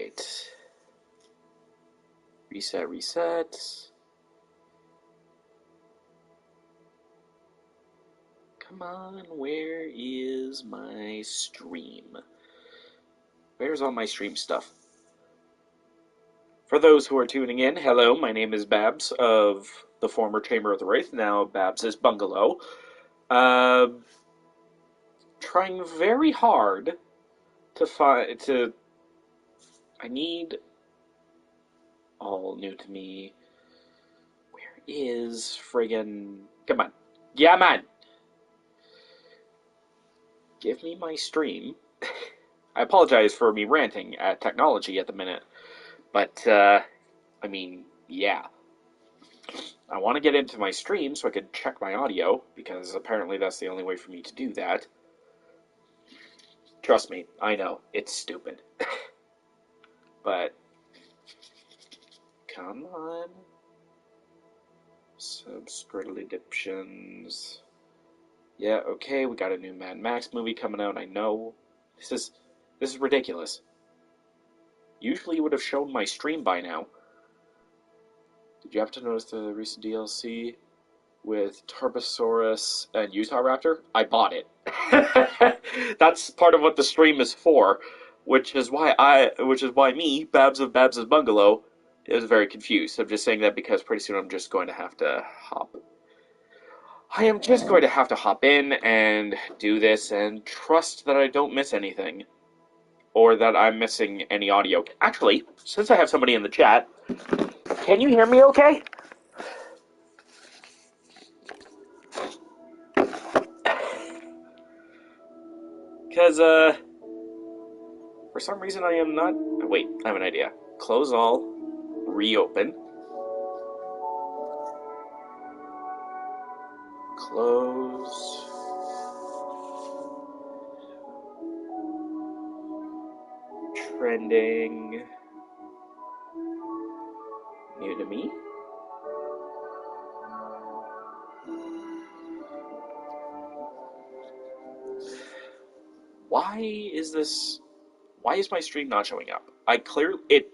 Alright. Reset, reset. Come on, where is my stream? Where's all my stream stuff? For those who are tuning in, hello, my name is Babs of the former Chamber of the Wraith, now Babs' Bungalow. Trying very hard to I need all new to me. Where is friggin... Come on. Yeah, man! Give me my stream. I apologize for me ranting at technology at the minute. But, I mean, yeah. I want to get into my stream so I can check my audio, because apparently that's the only way for me to do that. Trust me, I know, it's stupid. But, come on. Subscriptions. Yeah, okay, we got a new Mad Max movie coming out, I know. This is ridiculous. Usually you would have shown my stream by now. Did you have to notice the recent DLC with Tarbosaurus and Utahraptor? I bought it. That's part of what the stream is for, which is why me, Babs of Babs' Bungalow, is very confused. I'm just saying that because pretty soon I'm just going to have to hop. I am just going to have to hop in and do this and trust that I don't miss anything. Or that I'm missing any audio. Actually, since I have somebody in the chat, can you hear me okay? Because, for some reason I am not... Wait, I have an idea. Close all, reopen. Close. Trending. New to me. Why is my stream not showing up?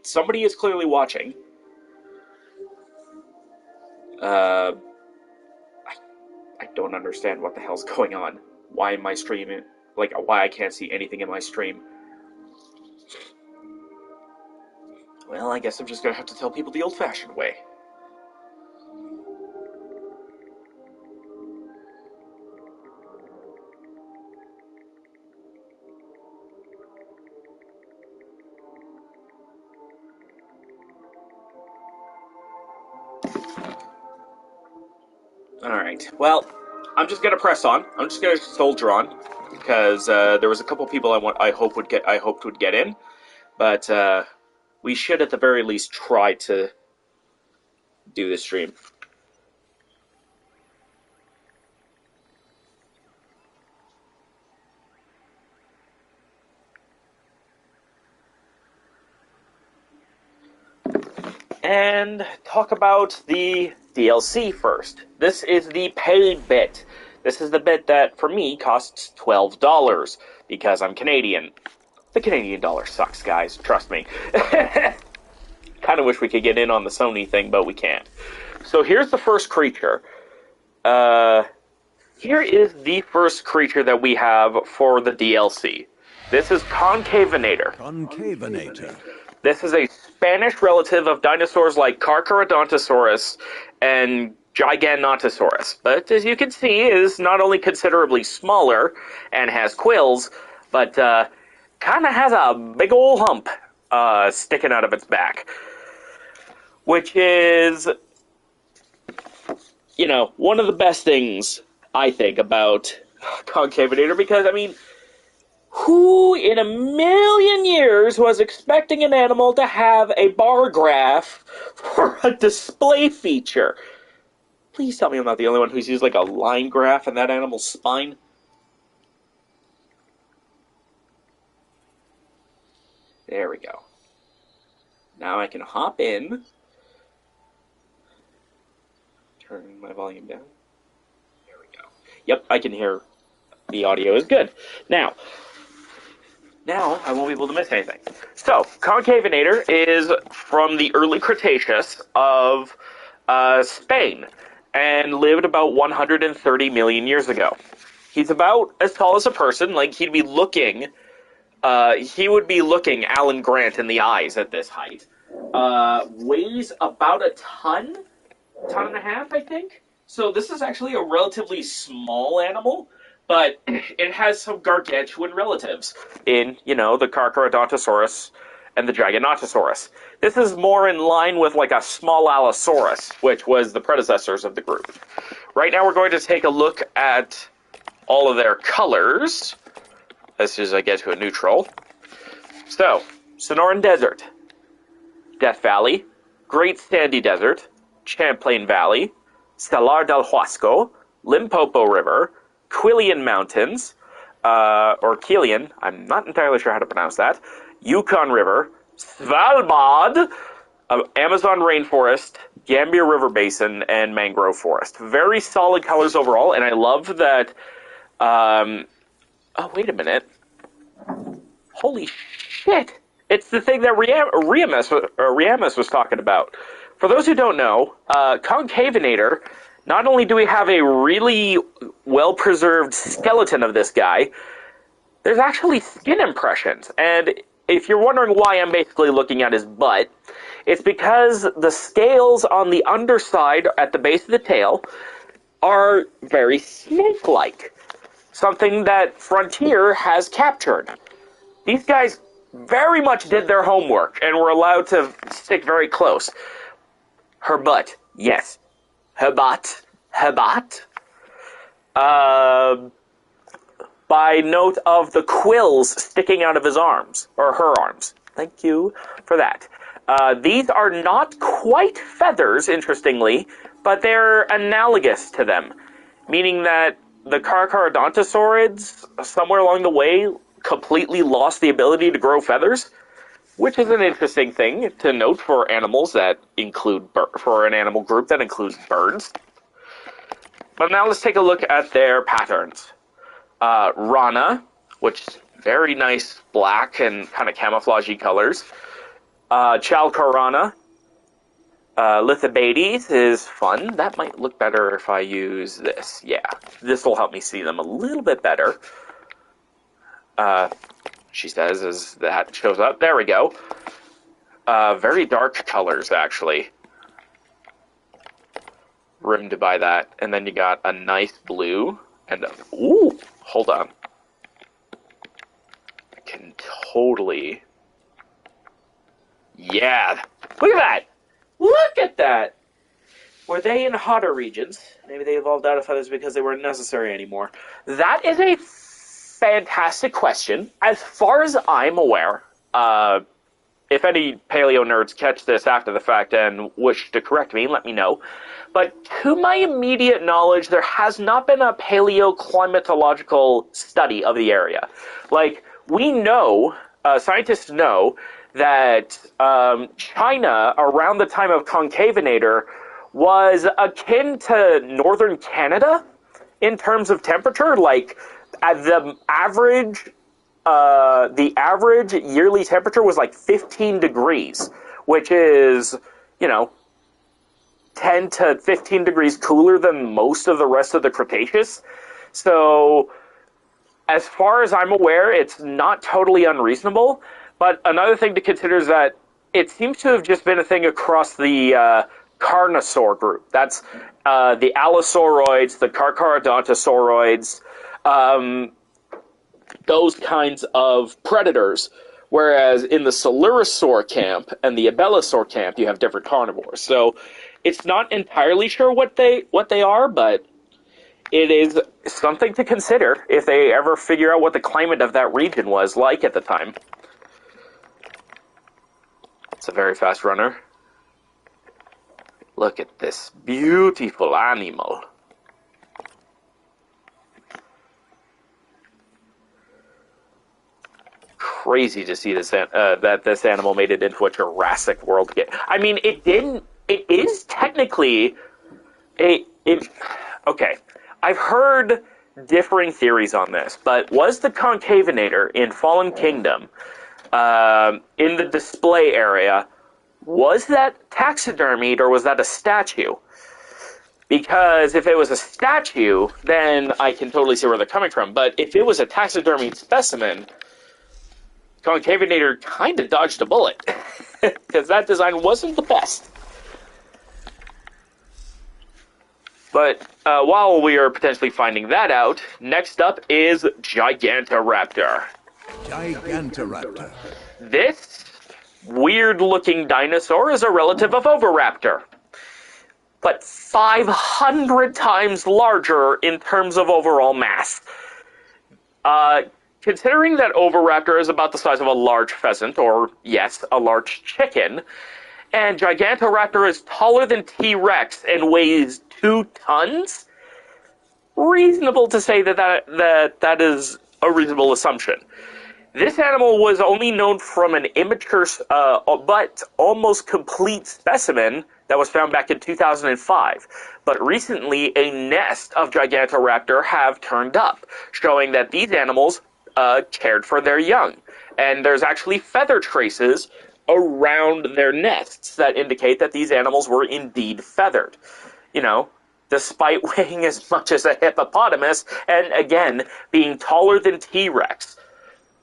Somebody is clearly watching. I don't understand what the hell's going on. Why my stream, why I can't see anything in my stream. Well, I guess I'm just gonna have to tell people the old-fashioned way. Alright, well, I'm just gonna press on. I'm just gonna soldier on, because there was a couple people I hoped would get in, but we should at the very least try to do this stream. And talk about the DLC first. This is the paid bit. This is the bit that, for me, costs $12, because I'm Canadian. The Canadian dollar sucks, guys. Trust me. Kind of wish we could get in on the Sony thing, but we can't. So here's the first creature. Here is the first creature that we have for the DLC. This is Concavinator. Concavinator. This is a Spanish relative of dinosaurs like Carcharodontosaurus and Giganotosaurus. But as you can see, is not only considerably smaller and has quills, but kind of has a big ol' hump sticking out of its back. Which is, you know, one of the best things, I think, about Concavinator, because, I mean, who in a million years was expecting an animal to have a bar graph for a display feature? Please tell me I'm not the only one who's used like a line graph in that animal's spine. There we go. Now I can hop in. Turn my volume down. There we go. Yep, I can hear the audio is good. Now, Now I won't be able to miss anything. So, Concavinator is from the early Cretaceous of Spain and lived about 130 million years ago. He's about as tall as a person. Like, he would be looking Alan Grant in the eyes at this height. Weighs about a ton and a half, I think. So this is actually a relatively small animal, but it has some gargantuan relatives in, the Carcharodontosaurus and the Giganotosaurus. This is more in line with like a small Allosaurus, which was the predecessors of the group. Right now we're going to take a look at all of their colors as soon as I get to a neutral. So, Sonoran Desert, Death Valley, Great Sandy Desert, Champlain Valley, Salar del Huasco, Limpopo River, Quillian Mountains, or Quillian, I'm not entirely sure how to pronounce that, Yukon River, Svalbard, Amazon Rainforest, Gambia River Basin, and Mangrove Forest. Very solid colors overall, and I love that... oh, wait a minute. Holy shit! It's the thing that Riamus was talking about. For those who don't know, Concavinator, not only do we have a really well-preserved skeleton of this guy, there's actually skin impressions. And if you're wondering why I'm basically looking at his butt, it's because the scales on the underside at the base of the tail are very snake-like. Something that Frontier has captured. These guys very much did their homework and were allowed to stick very close. Her butt, yes. Her butt. By note of the quills sticking out of his arms, or her arms. Thank you for that. These are not quite feathers, interestingly, but they're analogous to them, meaning that the Carcharodontosaurids, somewhere along the way, completely lost the ability to grow feathers, which is an interesting thing to note for animals that include for an animal group that includes birds. But now let's take a look at their patterns. Rana, which is very nice black and kind of camouflagey colors. Chalcorana. Lithobates is fun. That might look better if I use this. Yeah, this will help me see them a little bit better. She says as that shows up. There we go. Very dark colors, actually. Rimmed by that. And then you got a nice blue. And ooh, hold on. I can totally... Yeah. Look at that! Look at that! Were they in hotter regions? Maybe they evolved out of feathers because they weren't necessary anymore. That is a fantastic question. As far as I'm aware, if any paleo nerds catch this after the fact and wish to correct me, let me know. But to my immediate knowledge, there has not been a paleoclimatological study of the area. Like, we know, scientists know, that China, around the time of Concavinator, was akin to northern Canada in terms of temperature. Like, at the average yearly temperature was like 15 degrees, which is, 10 to 15 degrees cooler than most of the rest of the Cretaceous. So, as far as I'm aware, it's not totally unreasonable. But another thing to consider is that it seems to have just been a thing across the Carnosaur group. That's the Allosauroids, the Carcharodontosauroids, those kinds of predators. Whereas in the Coelurosaur camp and the Abelisaur camp, you have different carnivores. So it's not entirely sure what they are, but it is something to consider if they ever figure out what the climate of that region was like at the time. It's a very fast runner. Look at this beautiful animal. Crazy to see this that this animal made it into a Jurassic World game. I mean, it didn't. It is technically okay. I've heard differing theories on this, but was the Concavenator in Fallen Kingdom, in the display area, was that taxidermied or was that a statue? Because if it was a statue, then I can totally see where they're coming from. But if it was a taxidermied specimen, Concavenator kind of dodged a bullet. Because that design wasn't the best. But while we are potentially finding that out, next up is Gigantoraptor. Gigantoraptor. This weird-looking dinosaur is a relative of Oviraptor, but 500 times larger in terms of overall mass. Considering that Oviraptor is about the size of a large pheasant, or, yes, a large chicken, and Gigantoraptor is taller than T-Rex and weighs 2 tons, reasonable to say that is a reasonable assumption. This animal was only known from an immature but almost complete specimen that was found back in 2005. But recently, a nest of Gigantoraptor have turned up, showing that these animals cared for their young. And there's actually feather traces around their nests that indicate that these animals were indeed feathered. You know, despite weighing as much as a hippopotamus, and again, being taller than T-Rex.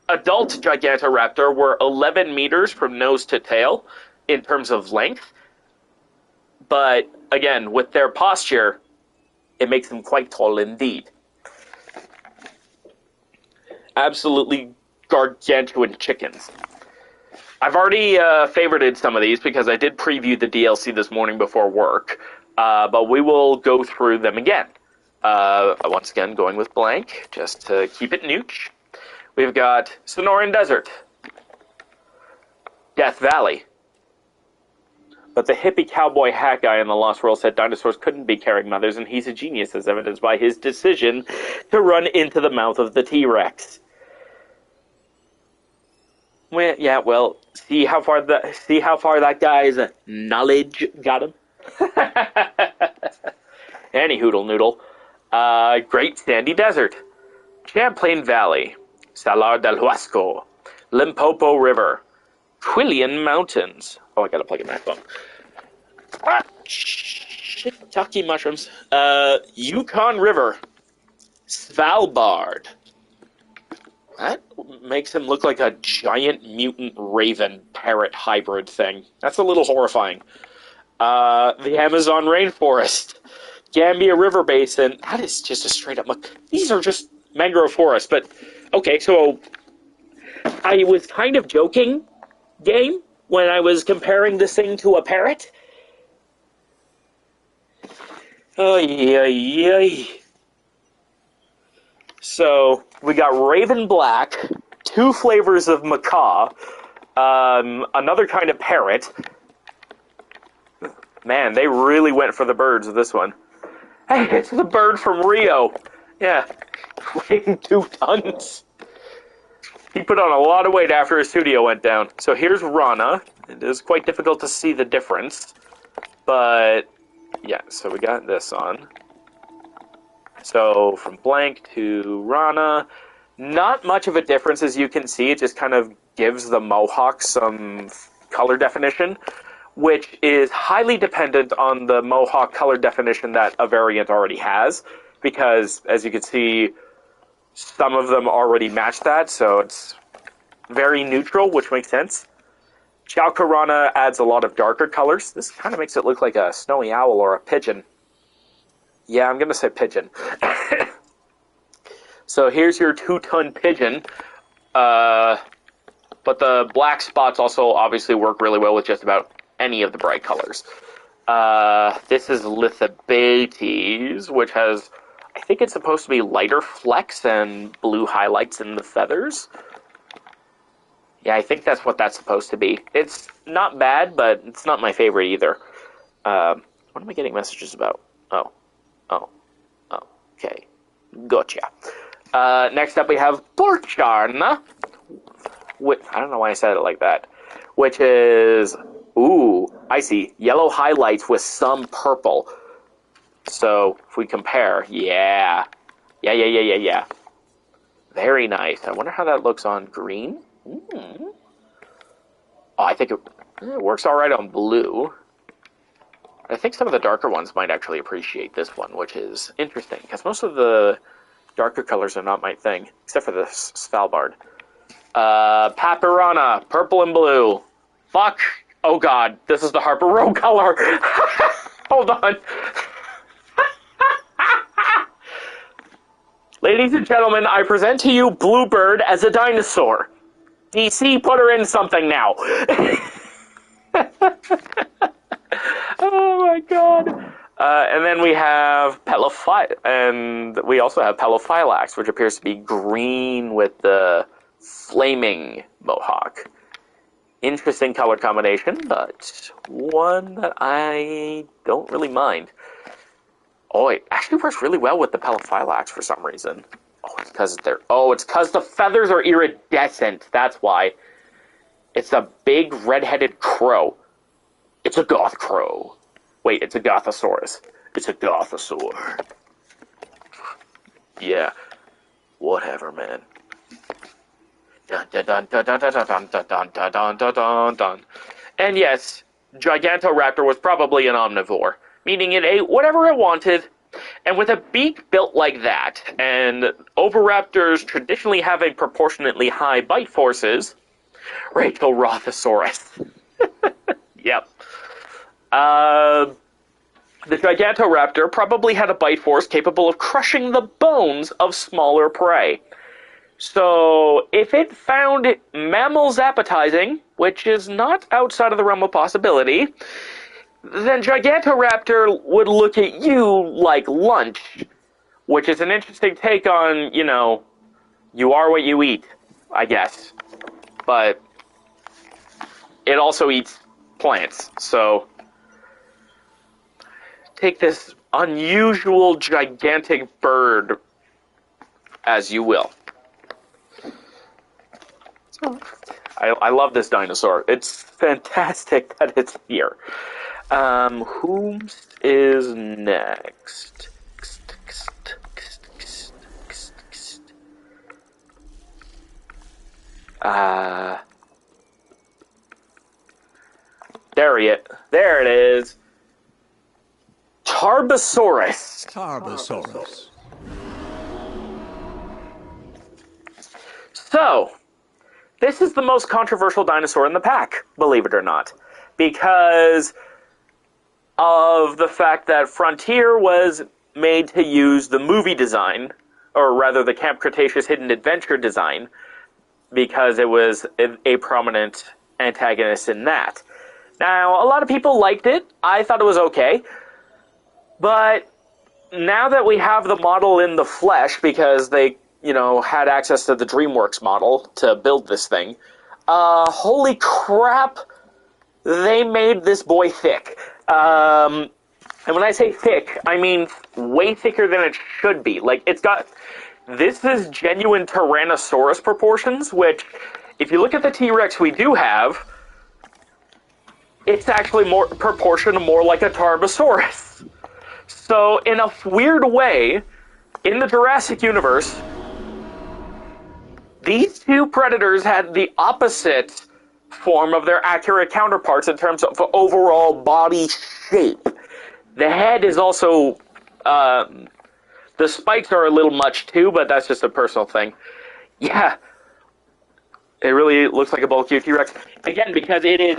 Adult Gigantoraptor were 11 meters from nose to tail in terms of length. But, again, with their posture, it makes them quite tall indeed. Absolutely gargantuan chickens. I've already favorited some of these because I did preview the DLC this morning before work. But we will go through them again. Once again, going with blank, just to keep it nooch. We've got Sonoran Desert, Death Valley. But the hippie cowboy hat guy in the Lost World said dinosaurs couldn't be carrying mothers, and he's a genius, as evidenced by his decision to run into the mouth of the T-Rex. Well, yeah, well, see how far that guy's knowledge got him. Any hoodle noodle. Great Sandy Desert, Champlain Valley, Salar del Huasco, Limpopo River, Quillian Mountains. Oh, I gotta plug in my phone. Shiitake mushrooms. Yukon River, Svalbard. That makes him look like a giant mutant raven parrot hybrid thing. That's a little horrifying. The Amazon rainforest, Gambia River Basin. That is just a straight up. These are just mangrove forests. But okay, so I was kind of joking, game, when I was comparing this thing to a parrot. Oh yeah. So we got Raven Black, 2 flavors of macaw, another kind of parrot. Man, they really went for the birds with this one. Hey, it's the bird from Rio. Yeah, weighing 2 tons. He put on a lot of weight after his studio went down. So here's Rana. It is quite difficult to see the difference. But, yeah, so we got this on. So from blank to Rana, not much of a difference as you can see. It just kind of gives the mohawk some color definition, which is highly dependent on the mohawk color definition that a variant already has, because, as you can see, some of them already match that, so it's very neutral, which makes sense. Chaucarana adds a lot of darker colors. This kind of makes it look like a snowy owl or a pigeon. Yeah, I'm going to say pigeon. So here's your 2-ton pigeon. But the black spots also obviously work really well with just about any of the bright colors. This is Lithobates, which has, I think it's supposed to be lighter flecks and blue highlights in the feathers. Yeah, I think that's what that's supposed to be. It's not bad, but it's not my favorite either. What am I getting messages about? Oh, okay. Gotcha. Next up we have Porcharna. I don't know why I said it like that. Which is, ooh, I see, yellow highlights with some purple. So, if we compare, yeah. Yeah. Very nice. I wonder how that looks on green. Oh, I think it works all right on blue. I think some of the darker ones might actually appreciate this one, which is interesting, because most of the darker colors are not my thing, except for the Svalbard. Papyrana, purple and blue. Fuck. Oh god, this is the Harper Row color. Hold on. Ladies and gentlemen, I present to you Bluebird as a dinosaur. DC, put her in something now. Oh my god. And then we have and we also have Pelophylax, which appears to be green with the flaming mohawk. Interesting color combination, but one that I don't really mind. Oh, it actually works really well with the Pelophylax for some reason. Oh, it's because the feathers are iridescent. That's why. It's a big red-headed crow. It's a goth crow. Wait, it's a Gothosaurus. It's a Gothosaur. Yeah. Whatever, man. Dun dun dun dun dun dun dun dun dun dun dun dun dun. And yes, Gigantoraptor was probably an omnivore, meaning it ate whatever it wanted. And with a beak built like that, and oviraptors traditionally having proportionately high bite forces, Rachel Rothosaurus. Yep. The Gigantoraptor probably had a bite force capable of crushing the bones of smaller prey. So, if it found mammals appetizing, which is not outside of the realm of possibility, then Gigantoraptor would look at you like lunch, which is an interesting take on, you are what you eat, I guess. But it also eats plants, so take this unusual, gigantic bird as you will. I love this dinosaur. It's fantastic that it's here. Whom is next? There it is. Tarbosaurus. Tarbosaurus. So, this is the most controversial dinosaur in the pack, believe it or not, because of the fact that Frontier was made to use the movie design, or rather the Camp Cretaceous Hidden Adventure design, because it was a prominent antagonist in that. Now, a lot of people liked it. I thought it was okay. But now that we have the model in the flesh, because they, had access to the DreamWorks model to build this thing, holy crap, they made this boy thick. And when I say thick, I mean way thicker than it should be. This is genuine Tyrannosaurus proportions, which, if you look at the T-Rex we do have, it's actually more proportioned more like a Tarbosaurus. So, in a weird way, in the Jurassic universe, these two predators had the opposite form of their accurate counterparts in terms of overall body shape. The head is also... the spikes are a little much too, but that's just a personal thing. Yeah, it really looks like a bulky T-Rex. Again, because it is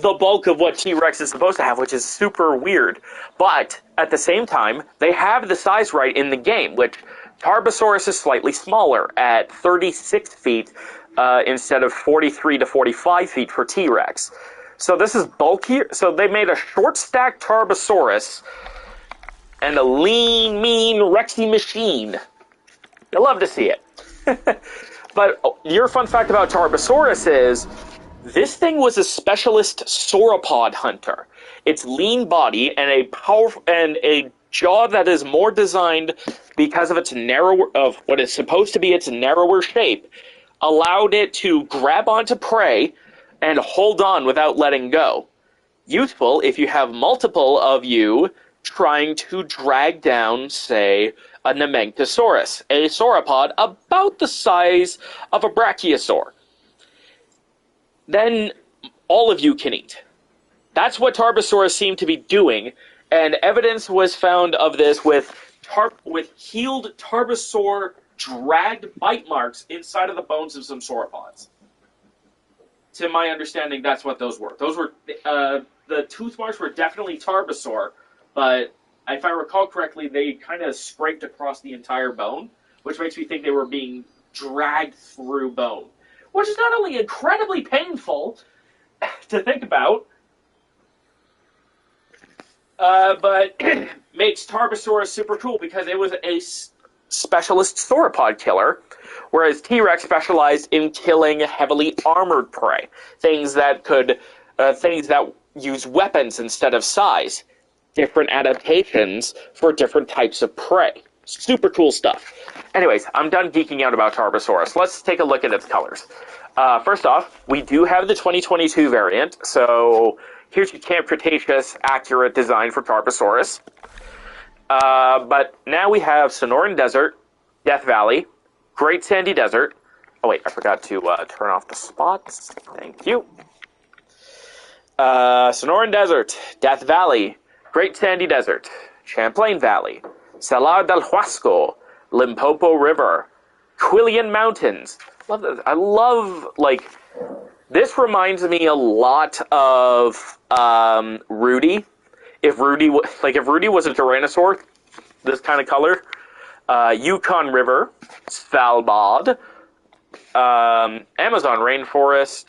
the bulk of what T-Rex is supposed to have, which is super weird. But, at the same time, they have the size right in the game, which Tarbosaurus is slightly smaller, at 36 feet instead of 43 to 45 feet for T-Rex. So this is bulkier. So they made a short-stacked Tarbosaurus and a lean, mean, Rexy machine. You'll love to see it. But your fun fact about Tarbosaurus is, this thing was a specialist sauropod hunter. Its lean body and a powerful and a jaw that is more designed because of what is supposed to be its narrower shape, allowed it to grab onto prey and hold on without letting go. Useful if you have multiple of you trying to drag down, say, a Nemegtosaurus, a sauropod about the size of a brachiosaur. Then all of you can eat. That's what Tarbosaurus seemed to be doing, and evidence was found of this with healed Tarbosaur dragged bite marks inside of the bones of some sauropods. To my understanding, that's what those were. Those were the tooth marks were definitely Tarbosaur, but if I recall correctly, they kind of scraped across the entire bone, which makes me think they were being dragged through bone, which is not only incredibly painful to think about, but makes Tarbosaurus super cool because it was a specialist sauropod killer, whereas T-Rex specialized in killing heavily armored prey, things that use weapons instead of size, different adaptations for different types of prey. Super cool stuff. Anyways, I'm done geeking out about Tarbosaurus. Let's take a look at its colors. First off, we do have the 2022 variant, so here's your Camp Cretaceous accurate design for Tarbosaurus. But now we have Sonoran Desert, Death Valley, Great Sandy Desert. Oh wait, I forgot to turn off the spots. Thank you. Sonoran Desert, Death Valley, Great Sandy Desert, Champlain Valley, Salar del Huasco, Limpopo River, Quillian Mountains. Love this. I love, like, this reminds me a lot of Rudy. If Rudy was a Tyrannosaur, this kind of color. Yukon River, Svalbard, Amazon rainforest,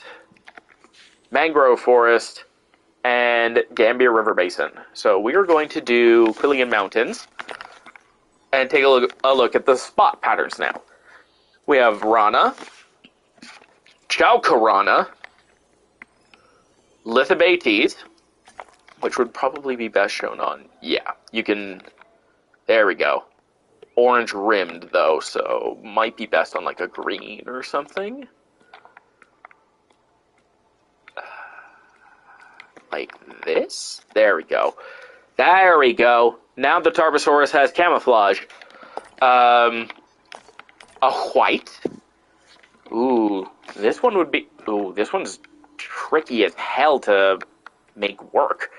mangrove forest, and Gambia River Basin. So we are going to do Quillian Mountains and take a look at the spot patterns now. We have Rana, Chaucarana, Lithobates, which would probably be best shown on, yeah, you can, there we go. Orange rimmed, though, so might be best on, like, a green or something. Like this? There we go. There we go. Now the Tarbosaurus has camouflage. A white. Ooh, this one would be... Ooh, this one's tricky as hell to make work.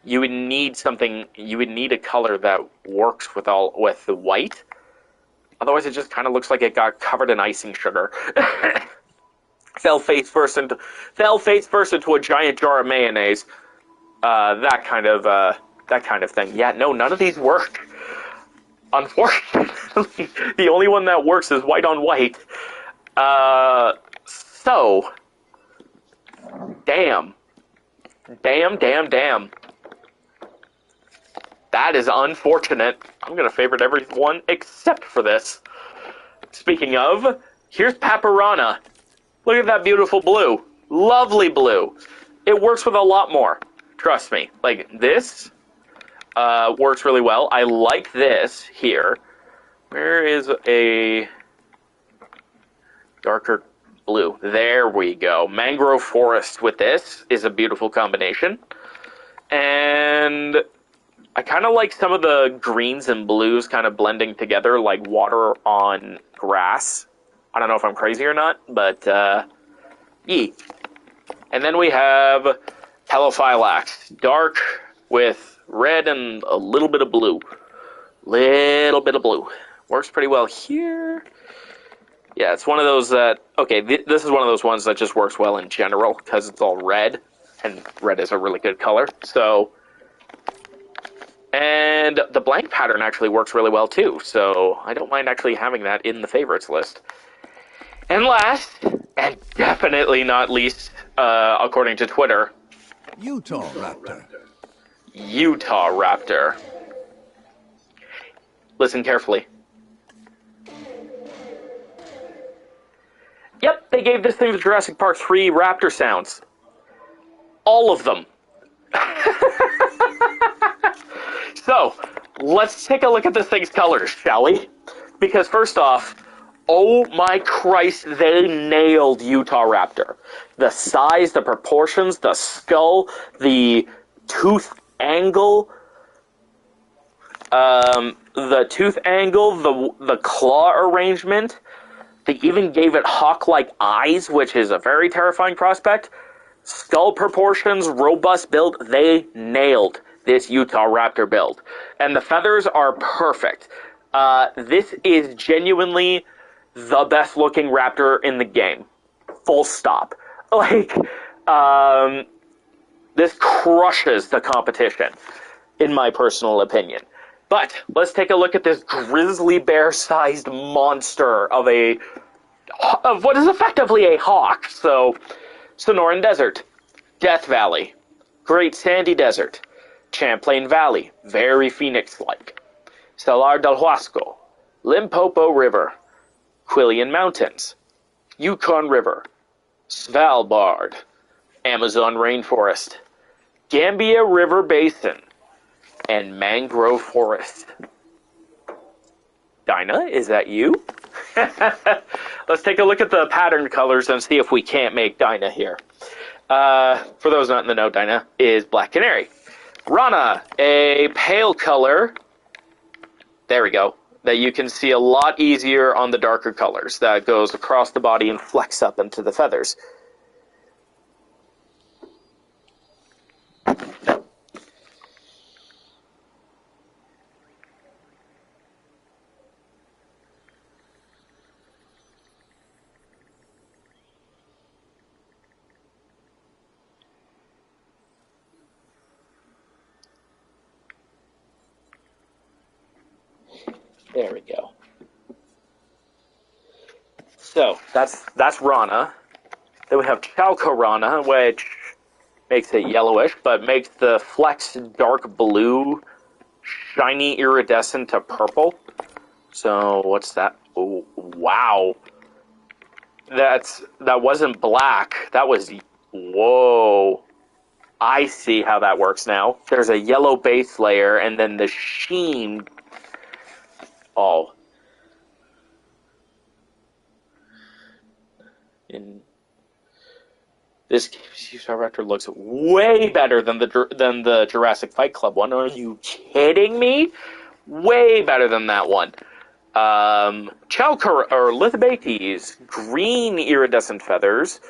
You would need something... You would need a color that works with the white. Otherwise, it just kind of looks like it got covered in icing sugar. Fell face first into a giant jar of mayonnaise. That kind of thing. Yeah, no, none of these work. Unfortunately, the only one that works is white on white. So, damn. That is unfortunate. I'm gonna favorite everyone except for this. Speaking of, here's Paparana. Look at that beautiful blue. Lovely blue. It works with a lot more. Trust me. Like, this works really well. I like this here. Where is a darker blue? There we go. Mangrove forest with this is a beautiful combination. And I kind of like some of the greens and blues kind of blending together like water on grass. I don't know if I'm crazy or not, but, yeah. And then we have Telephylax. Dark with red and a little bit of blue. Works pretty well here. Yeah, it's one of those that... Okay, this is one of those ones that just works well in general, because it's all red, and red is a really good color, so... And the blank pattern actually works really well, too, so I don't mind actually having that in the favorites list. And last, and definitely not least, according to Twitter... Utah Raptor. Utah Raptor. Listen carefully. Yep, they gave this thing the Jurassic Park 3 raptor sounds. All of them. So, let's take a look at this thing's colors, shall we? Because first off, oh my Christ, they nailed Utah Raptor. The size, the proportions, the skull, the tooth angle. The tooth angle, the claw arrangement. They even gave it hawk-like eyes, which is a very terrifying prospect. Skull proportions, robust build. They nailed this Utah Raptor build. And the feathers are perfect. This is genuinely the best looking Raptor in the game. Full stop. Like, this crushes the competition, in my personal opinion. But let's take a look at this grizzly bear-sized monster of what is effectively a hawk. So, Sonoran Desert, Death Valley, Great Sandy Desert, Champlain Valley, very Phoenix-like, Salar del Huasco, Limpopo River, Quillian Mountains, Yukon River, Svalbard, Amazon Rainforest, Gambia River Basin, and Mangrove Forest. Dinah, is that you? Let's take a look at the pattern colors and see if we can't make Dinah here. For those not in the know, Dinah is Black Canary. Rana, a pale color. There we go. That you can see a lot easier on the darker colors. That goes across the body and flecks up into the feathers. There we go. So, that's Rana. Then we have Chalco Rana, which makes it yellowish, but makes the flecks dark blue, shiny iridescent to purple. So, what's that? Oh, wow. That wasn't black. That was... Whoa. I see how that works now. There's a yellow base layer, and then the sheen... Oh. This Raptor looks way better than the Jurassic Fight Club one. Are you kidding me? Way better than that one. Chalco or Lithobates, green iridescent feathers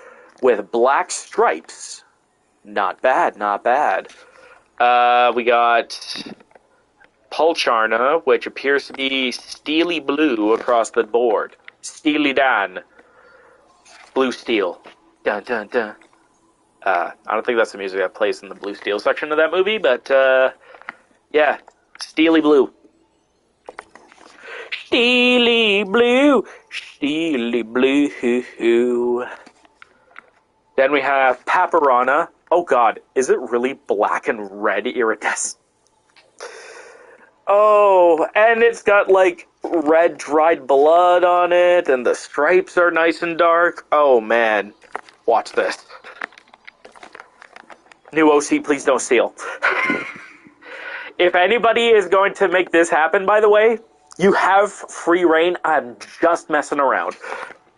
with black stripes. Not bad, not bad. We got Pulcharna, which appears to be steely blue across the board. Steely Dan. Blue Steel. Dun dun dun. I don't think that's the music that plays in the Blue Steel section of that movie, but yeah. Steely Blue. Steely Blue. Steely Blue. Then we have Paparana. Oh god, is it really black and red iridescent? Oh, and it's got like red dried blood on it, and the stripes are nice and dark. Oh man, watch this. New OC, please don't steal. If anybody is going to make this happen, by the way, you have free reign. I'm just messing around.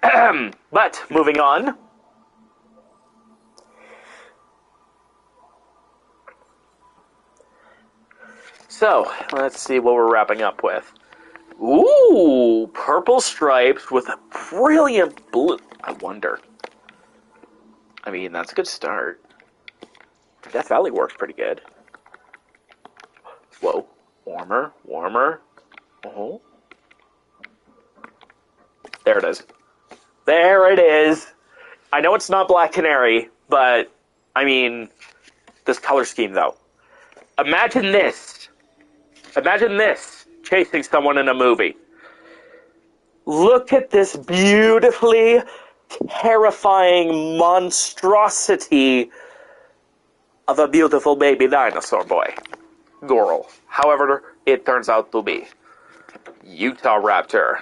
But, moving on. So, let's see what we're wrapping up with. Ooh, purple stripes with a brilliant blue. I wonder. I mean, that's a good start. Death Valley works pretty good. Whoa. Warmer, warmer. Oh. There it is. There it is. I know it's not Black Canary, but, I mean, this color scheme, though. Imagine this. Imagine this chasing someone in a movie. Look at this beautifully terrifying monstrosity of a beautiful baby dinosaur boy. Girl. However it turns out to be. Utah Raptor.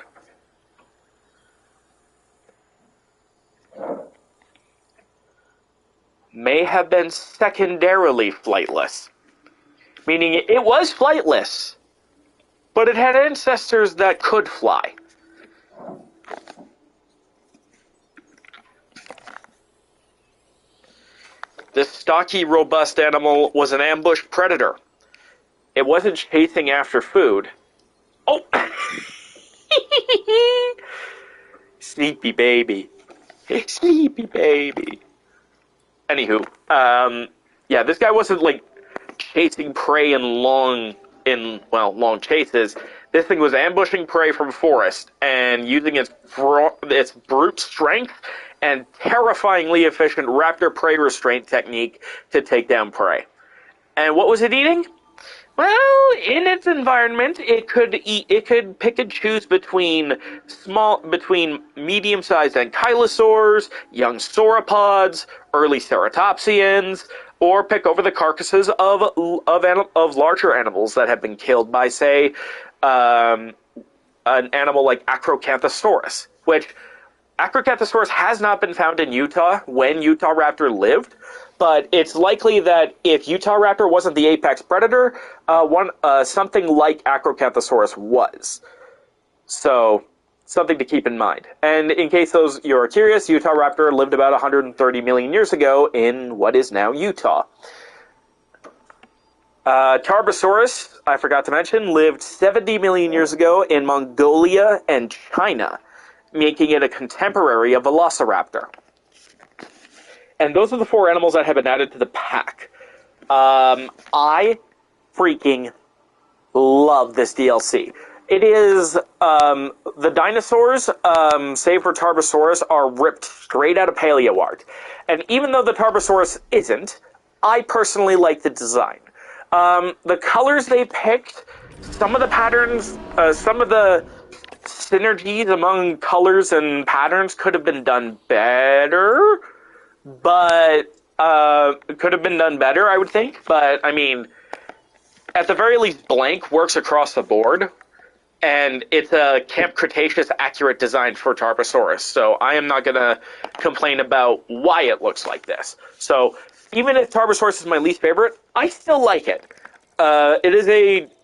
May have been secondarily flightless. Meaning it was flightless, but it had ancestors that could fly. This stocky, robust animal was an ambush predator. It wasn't chasing after food. Oh! Sleepy baby. Sleepy baby. Anywho, yeah, this guy wasn't like chasing prey in long chases. This thing was ambushing prey from forest and using its brute strength and terrifyingly efficient raptor prey restraint technique to take down prey. And what was it eating? Well, in its environment, it could pick and choose between medium-sized ankylosaurs, young sauropods, early ceratopsians, or pick over the carcasses of larger animals that have been killed by, say, an animal like Acrocanthosaurus, which Acrocanthosaurus has not been found in Utah when Utah Raptor lived, but it's likely that if Utah Raptor wasn't the apex predator, something like Acrocanthosaurus was. So, something to keep in mind. And in case you're curious, Utah Raptor lived about 130 million years ago in what is now Utah. Tarbosaurus, I forgot to mention, lived 70 million years ago in Mongolia and China, making it a contemporary of Velociraptor. And those are the 4 animals that have been added to the pack. I freaking love this DLC. It is, the dinosaurs, save for Tarbosaurus, are ripped straight out of Paleoart. And even though the Tarbosaurus isn't, I personally like the design. The colors they picked, some of the patterns, some of the synergies among colors and patterns could have been done better, but could have been done better, I would think. But, I mean, at the very least, blank works across the board, and it's a Camp Cretaceous accurate design for Tarbosaurus, so I am not going to complain about why it looks like this. So, even if Tarbosaurus is my least favorite, I still like it.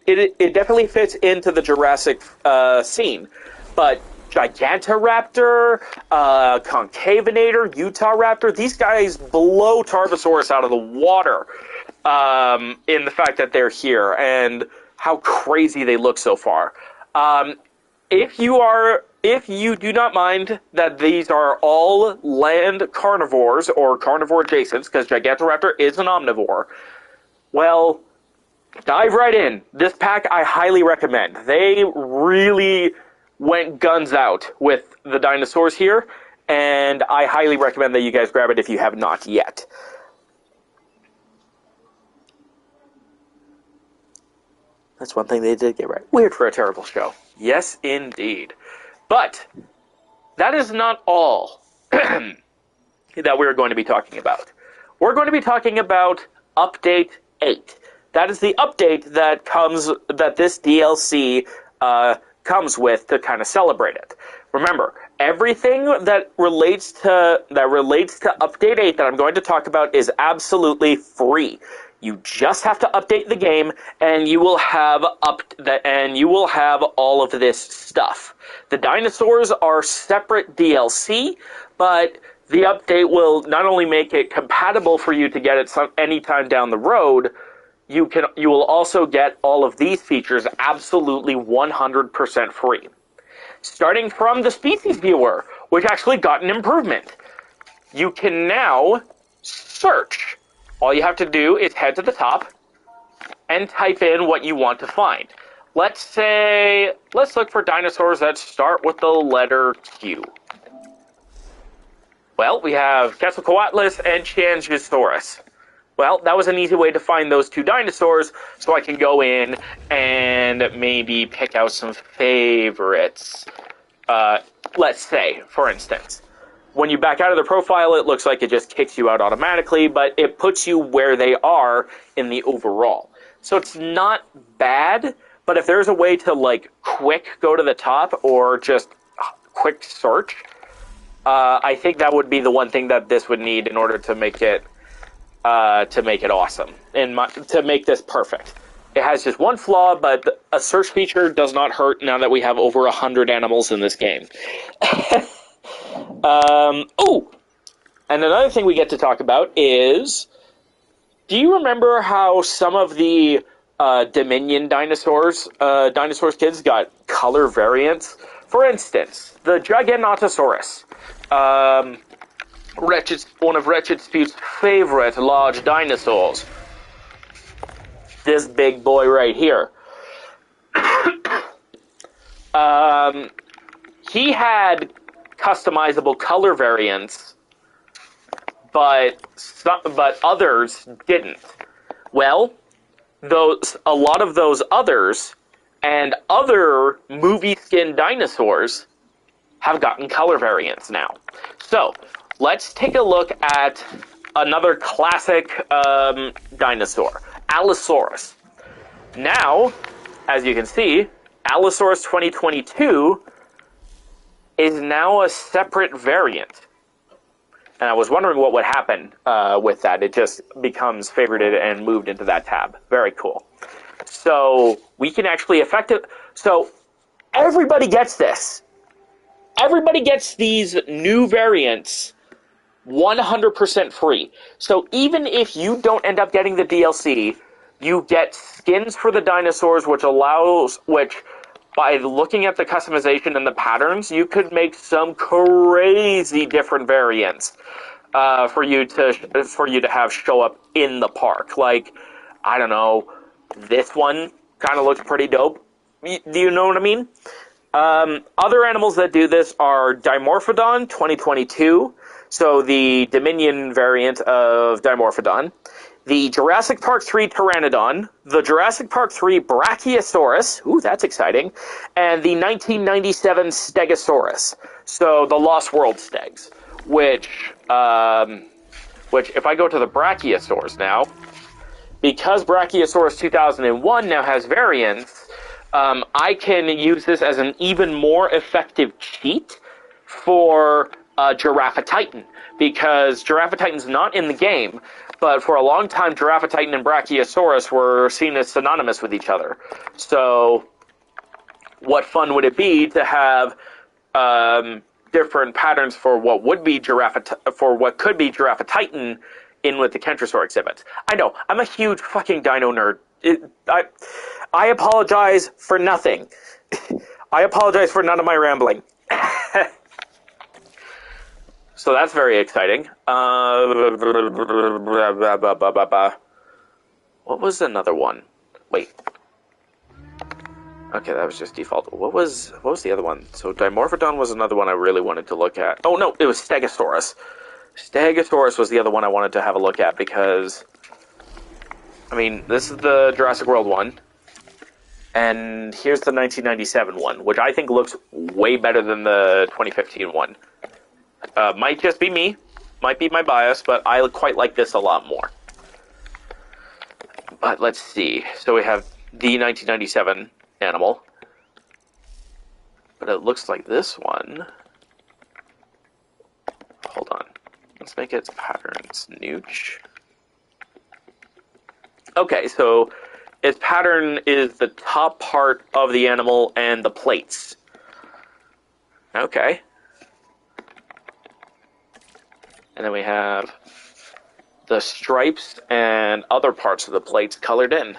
It definitely fits into the Jurassic scene, but Gigantoraptor, Concavenator, Utah Raptor, these guys blow Tarbosaurus out of the water in the fact that they're here and how crazy they look so far. If you do not mind that these are all land carnivores or carnivore adjacents, because Gigantoraptor is an omnivore, well, dive right in. This pack I highly recommend. They really went guns out with the dinosaurs here, and I highly recommend that you guys grab it if you have not yet. That's one thing they did get right. Weird for a terrible show. Yes, indeed. But that is not all that we're going to be talking about. We're going to be talking about Update 8. That is the update that this DLC comes with to kind of celebrate it. Remember, everything that relates to Update 8 that I'm going to talk about is absolutely free. You just have to update the game, and you will have all of this stuff. The dinosaurs are separate DLC, but the update will not only make it compatible for you to get it anytime down the road. You will also get all of these features absolutely 100% free. Starting from the species viewer, which actually got an improvement. You can now search. All you have to do is head to the top and type in what you want to find. Let's look for dinosaurs that start with the letter Q. Well, we have Quetzalcoatlus and Changosaurus. Well, that was an easy way to find those 2 dinosaurs, so I can go in and maybe pick out some favorites. Let's say, for instance, when you back out of the profile, it looks like it just kicks you out automatically, but it puts you where they are in the overall. So it's not bad, but if there's a way to, like, quick go to the top or just quick search, I think that would be the one thing that this would need in order to make it awesome, to make this perfect. It has just one flaw, but a search feature does not hurt now that we have over 100 animals in this game. And another thing we get to talk about is, do you remember how some of the Dominion dinosaurs kids got color variants. For instance, the Giganotosaurus, one of Wretched Spew's favorite large dinosaurs. This big boy right here. He had customizable color variants, but others didn't. Well, a lot of those others and other movie skin dinosaurs have gotten color variants now. So let's take a look at another classic dinosaur, Allosaurus. Now, as you can see, Allosaurus 2022 is now a separate variant. And I was wondering what would happen with that. It just becomes favorited and moved into that tab. Very cool. So we can actually affect it. So everybody gets this. Everybody gets these new variants 100% free. So even if you don't end up getting the DLC, you get skins for the dinosaurs, which by looking at the customization and the patterns, you could make some crazy different variants for you to have show up in the park. Like, I don't know, this one kind of looks pretty dope. Do you know what I mean? Other animals that do this are Dimorphodon 2022, so the Dominion variant of Dimorphodon. The Jurassic Park 3 Pteranodon, the Jurassic Park 3 Brachiosaurus, ooh, that's exciting, and the 1997 Stegosaurus, so the Lost World Stegs, which if I go to the Brachiosaurus now, because Brachiosaurus 2001 now has variants, I can use this as an even more effective cheat for Giraffatitan, because Giraffatitan's not in the game, but for a long time, Giraffatitan and Brachiosaurus were seen as synonymous with each other. So, what fun would it be to have different patterns for what could be Giraffatitan in with the Kentrosaur exhibits? I know, I'm a huge fucking dino nerd. I apologize for nothing. I apologize for none of my rambling. So that's very exciting. What was another one? Wait. Okay, that was just default. What was the other one? So Dimorphodon was another one I really wanted to look at. Oh no, it was Stegosaurus. Stegosaurus was the other one I wanted to have a look at because, I mean, this is the Jurassic World one, and here's the 1997 one, which I think looks way better than the 2015 one. Might just be me, might be my bias, but I quite like this a lot more. But let's see. So we have the 1997 animal, but it looks like this one. Hold on. Let's make its patterns nooch. Okay, so its pattern is the top part of the animal and the plates. Okay. And then we have the stripes and other parts of the plates colored in.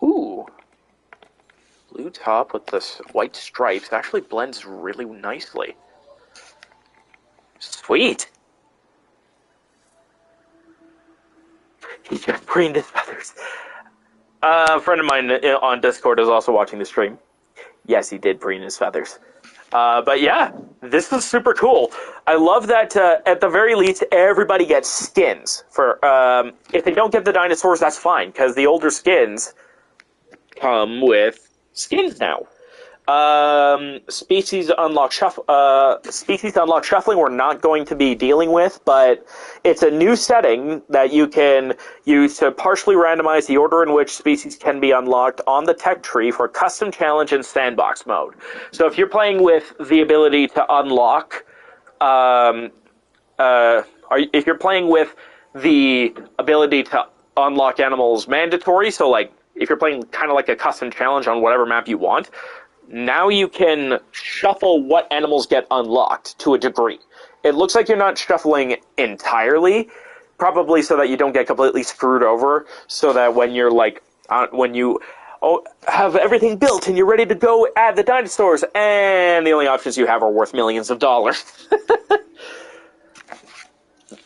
Ooh. Blue top with the white stripes actually blends really nicely. Sweet! He just preened his feathers. A friend of mine on Discord is also watching the stream. Yes, he did preen his feathers. But yeah, this is super cool. I love that at the very least, everybody gets skins. If they don't get the dinosaurs, that's fine, because the older skins come with skins now. Species unlock shuffling we're not going to be dealing with, but it's a new setting that you can use to partially randomize the order in which species can be unlocked on the tech tree for custom challenge and sandbox mode. So if you're playing with the ability to unlock, if you're playing with the ability to unlock animals mandatory, so like if you're playing kind of like a custom challenge on whatever map you want, now you can shuffle what animals get unlocked to a degree. It looks like you're not shuffling entirely, probably so that you don't get completely screwed over, so that when you're like, when you have everything built and you're ready to go add the dinosaurs, and the only options you have are worth millions of dollars.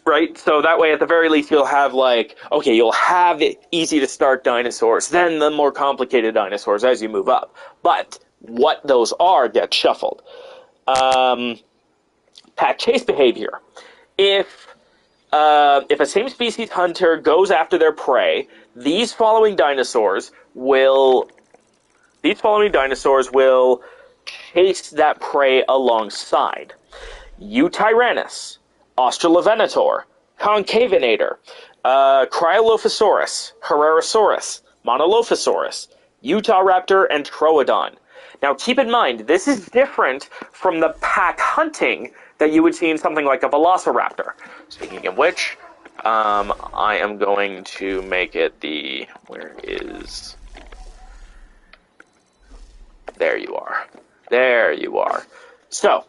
Right? So that way, at the very least, you'll have you'll have it easy to start dinosaurs, then the more complicated dinosaurs as you move up. But what those are gets shuffled. Pack chase behavior. If a same species hunter goes after their prey, these following dinosaurs will chase that prey alongside. Eutyrannus, Australovenator, Concavinator, Cryolophosaurus, Herrerasaurus, Monolophosaurus, Utahraptor, and Troodon. Now keep in mind, this is different from the pack hunting that you would see in something like a Velociraptor. Speaking of which, I am going to make it the... Where is... There you are. There you are. So,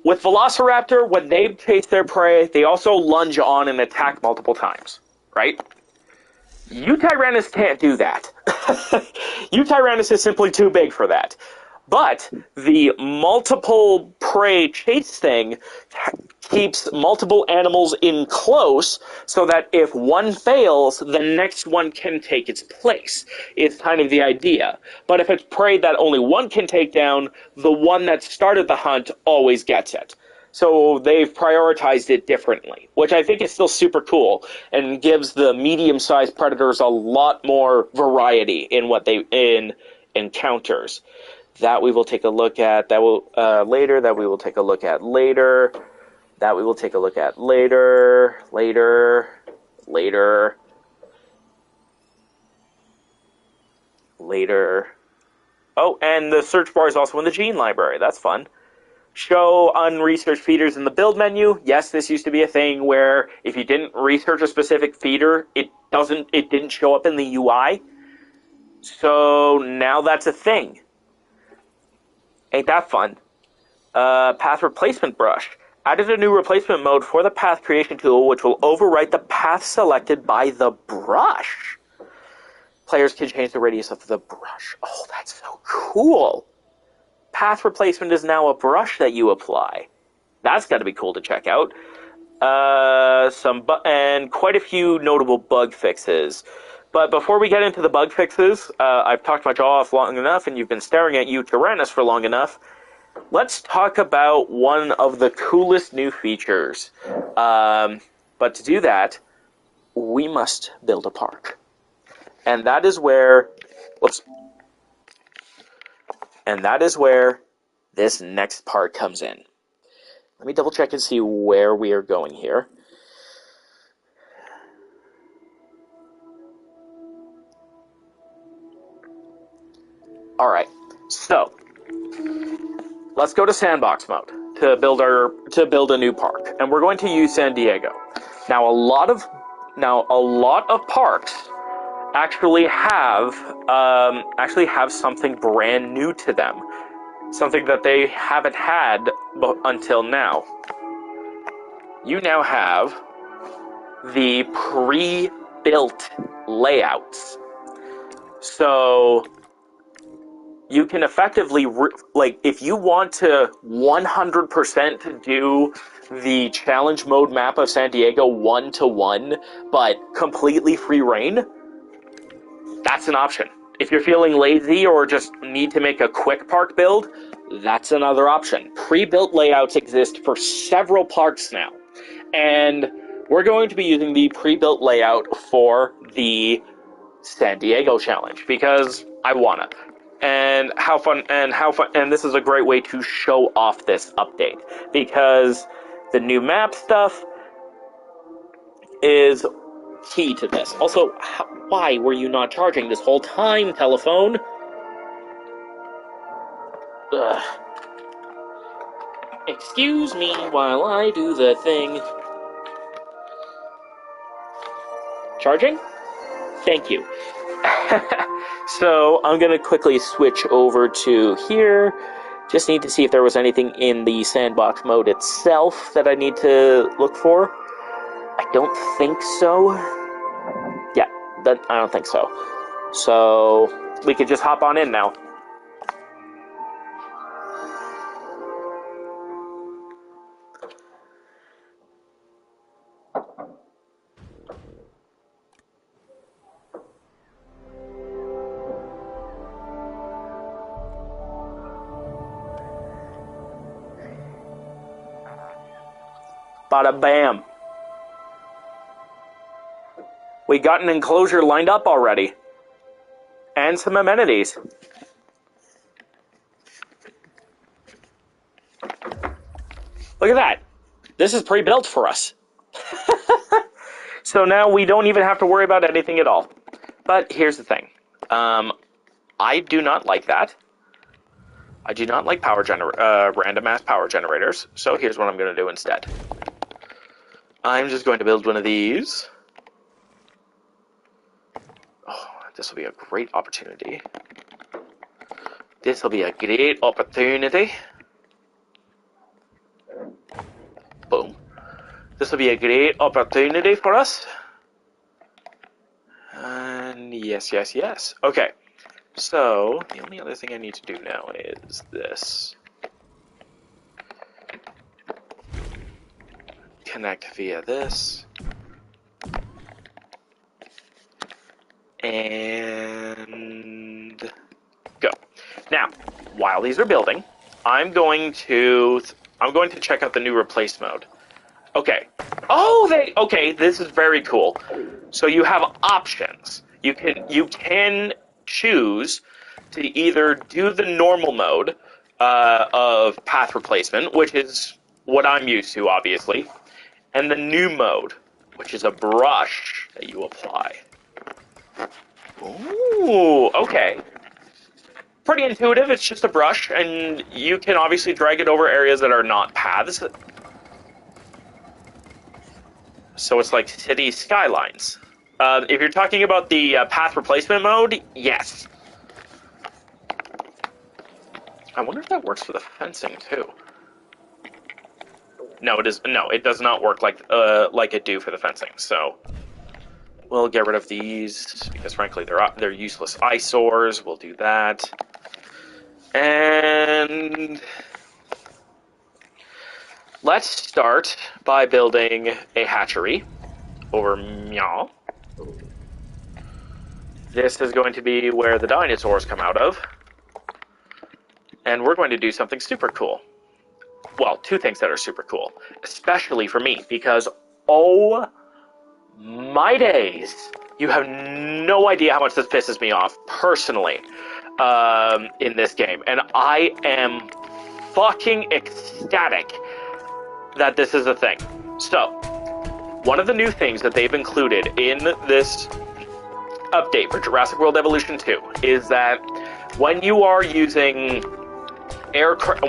with Velociraptor, when they chase their prey, they also lunge on and attack multiple times, right? Eutyrannus can't do that. Eutyrannus is simply too big for that. But the multiple prey chase thing keeps multiple animals in close so that if one fails, the next one can take its place. It's kind of the idea. But if it's prey that only one can take down, the one that started the hunt always gets it. So they've prioritized it differently, which I think is still super cool and gives the medium-sized predators a lot more variety in what they in encounters. That we will take a look at. That will later. That we will take a look at later. That we will take a look at later. Later. Oh, and the search bar is also in the gene library. That's fun. Show unresearched feeders in the build menu. Yes, this used to be a thing where if you didn't research a specific feeder, it didn't show up in the UI. So now that's a thing. Ain't that fun? Path replacement brush. Added a new replacement mode for the path creation tool, which will overwrite the path selected by the brush. Players can change the radius of the brush. Oh, that's so cool. Path replacement is now a brush that you apply. That's got to be cool to check out. And quite a few notable bug fixes. But before we get into the bug fixes, I've talked my jaw off long enough, and you've been staring at Eutyrannus for long enough. Let's talk about one of the coolest new features. But to do that, we must build a park. And that is where... Whoops. And that is where this next part comes in. Let me double check and see where we are going here. Alright, so let's go to sandbox mode to build a new park. And we're going to use San Diego. Now a lot of parks actually have something brand new to them. Something that they haven't had until now. You now have the pre-built layouts. So you can effectively, if you want to 100% do the challenge mode map of San Diego 1-to-1, but completely free reign, that's an option. If you're feeling lazy or just need to make a quick park build, that's another option. Pre-built layouts exist for several parks now. And we're going to be using the pre-built layout for the San Diego challenge because I wanna. And this is a great way to show off this update because the new map stuff is key to this. Also, why were you not charging this whole time, telephone? Ugh. Excuse me while I do the thing. Charging? Thank you. So I'm going to quickly switch over to here, Just need to see if there was anything in the sandbox mode itself that I need to look for. I don't think so. Yeah, I don't think so. So, we could just hop on in now. Bada bam. We got an enclosure lined up already. And some amenities. Look at that. This is pre-built for us. So now we don't even have to worry about anything at all. But here's the thing. I do not like that. I do not like random ass power generators. So here's what I'm going to do instead. I'm just going to build one of these. Oh, this will be a great opportunity. This will be a great opportunity. Boom. This will be a great opportunity for us. And yes, yes, yes. Okay. So, the only other thing I need to do now is this. Connect via this. And go. Now, while these are building, I'm going to check out the new replace mode. Okay. Oh, okay, this is very cool. So you have options. You can choose to either do the normal mode of path replacement, which is what I'm used to, obviously, and the new mode, which is a brush that you apply. Ooh, okay. Pretty intuitive. It's just a brush, and you can obviously drag it over areas that are not paths. So it's like city skylines. If you're talking about the path replacement mode, yes. I wonder if that works for the fencing too. No, it does not work like it do for the fencing. So we'll get rid of these because frankly they're useless eyesores. We'll do that. And let's start by building a hatchery over meow. This is going to be where the dinosaurs come out of. And we're going to do something super cool. Well, two things that are super cool. Especially for me, because oh my days. You have no idea how much this pisses me off, personally, in this game. And I am fucking ecstatic that this is a thing. So, one of the new things that they've included in this update for Jurassic World Evolution 2 is that when you are using aircraft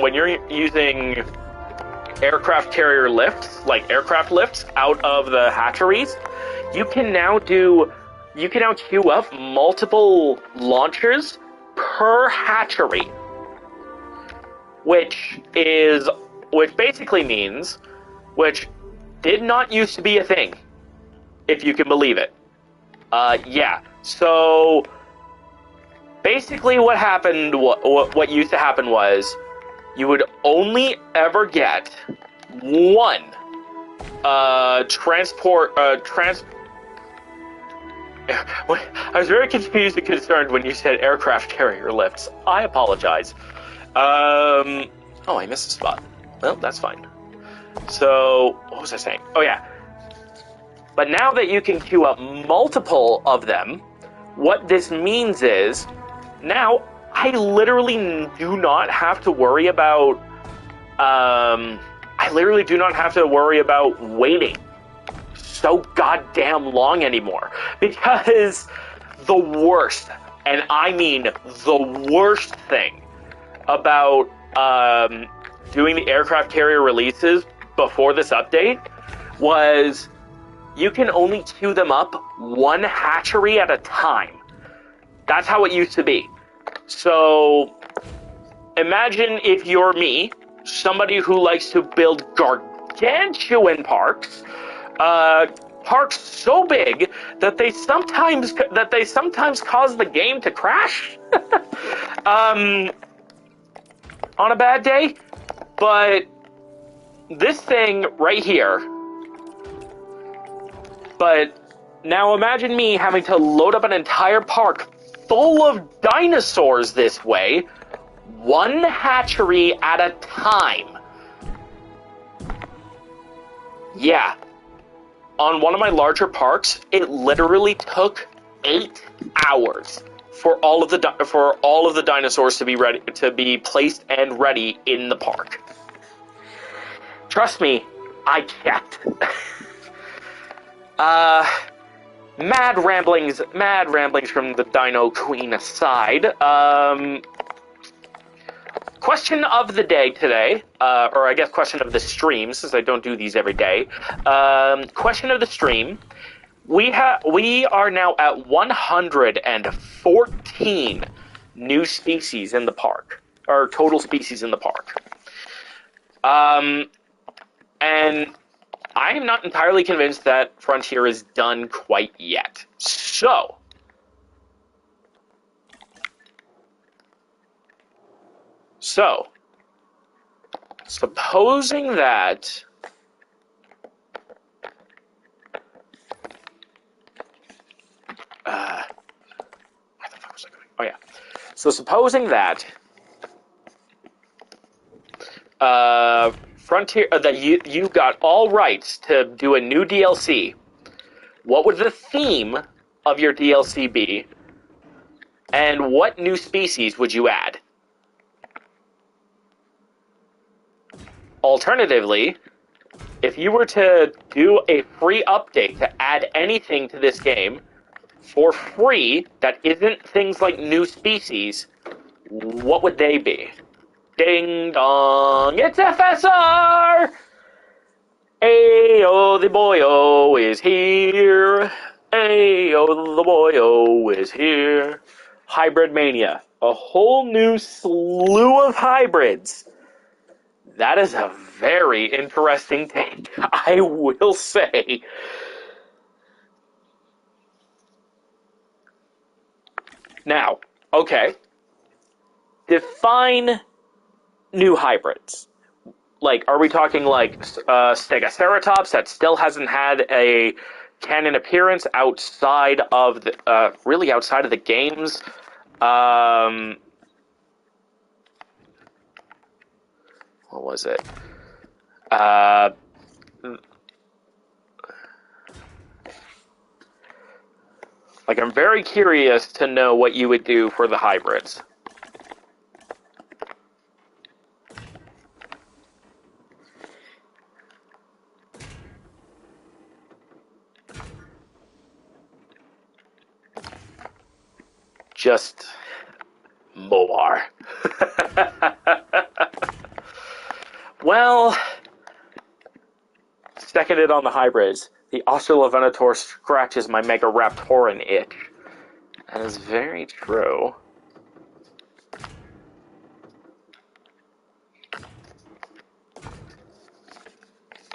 carrier lifts, like aircraft lifts, out of the hatcheries, you can now queue up multiple launchers per hatchery, which basically means, which did not used to be a thing, if you can believe it. Yeah. So basically, what happened, what used to happen was, you would only ever get one I was very confused and concerned when you said aircraft carrier lifts. I apologize. Oh, I missed a spot. Well, that's fine. So, what was I saying? Oh, yeah. But now that you can queue up multiple of them, what this means is, now, I literally do not have to worry about, waiting so goddamn long anymore. Because the worst, and I mean the worst thing about doing the aircraft carrier releases before this update was you can only queue them up one hatchery at a time. That's how it used to be. So, imagine if you're me, somebody who likes to build gargantuan parks, parks so big that they sometimes cause the game to crash. On a bad day, but this thing right here. But now imagine me having to load up an entire park full of dinosaurs this way, one hatchery at a time. Yeah. On one of my larger parks, it literally took 8 hours for all of the dinosaurs to be placed and ready in the park. Trust me, I checked. Mad ramblings from the Dino Queen aside. Question of the day today, or I guess question of the stream, since I don't do these every day. Question of the stream. We are now at 114 new species in the park, or total species in the park. And I am not entirely convinced that Frontier is done quite yet. So, supposing that where the fuck was I going? Oh yeah. So supposing that Frontier that you got all rights to do a new DLC, what would the theme of your DLC be? And what new species would you add? Alternatively, if you were to do a free update to add anything to this game for free that isn't things like new species, what would they be? Ding dong, it's FSR! Ayo, the boyo is here. Ayo, the boyo is here. Hybrid Mania. A whole new slew of hybrids. That is a very interesting take, I will say. Now, okay. Define new hybrids. Like, are we talking like Stegoceratops that still hasn't had a canon appearance outside of the outside of the games? What was it? Like, I'm very curious to know what you would do for the hybrids. Just more. Well, seconded on the hybrids, the Australovenator scratches my Megaraptoran itch. That is very true.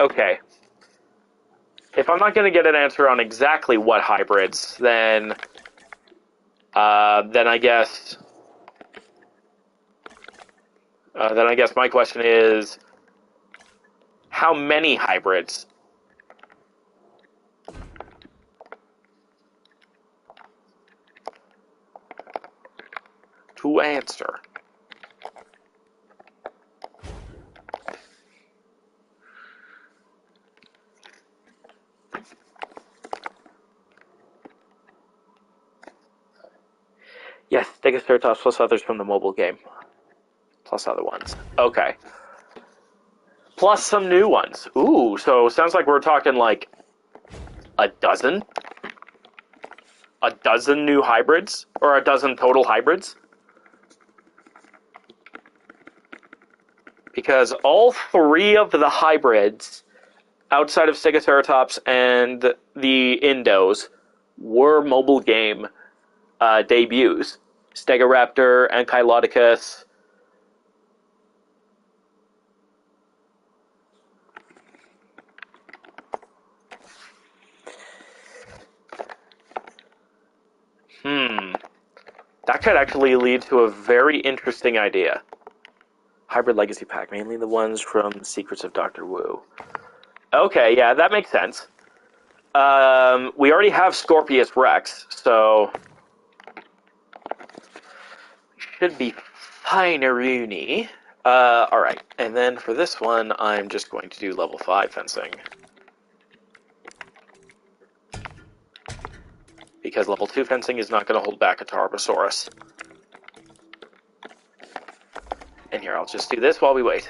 Okay. If I'm not going to get an answer on exactly what hybrids, then I guess my question is, how many hybrids? To answer. Yes, Stegoceratops plus others from the mobile game. Plus other ones. Okay. Plus some new ones. Ooh, so sounds like we're talking like a dozen? A dozen new hybrids? Or a dozen total hybrids? Because all 3 of the hybrids, outside of Stegoceratops and the Indos, were mobile game debuts. Stegoraptor, Ankylodocus, That could actually lead to a very interesting idea. Hybrid Legacy Pack, mainly the ones from Secrets of Dr. Wu. Okay, yeah, that makes sense. We already have Scorpius Rex, so should be fine-a-rooney. Alright, and then for this one, I'm just going to do level 5 fencing. Because level 2 fencing is not going to hold back a Tarbosaurus. And here, I'll just do this while we wait.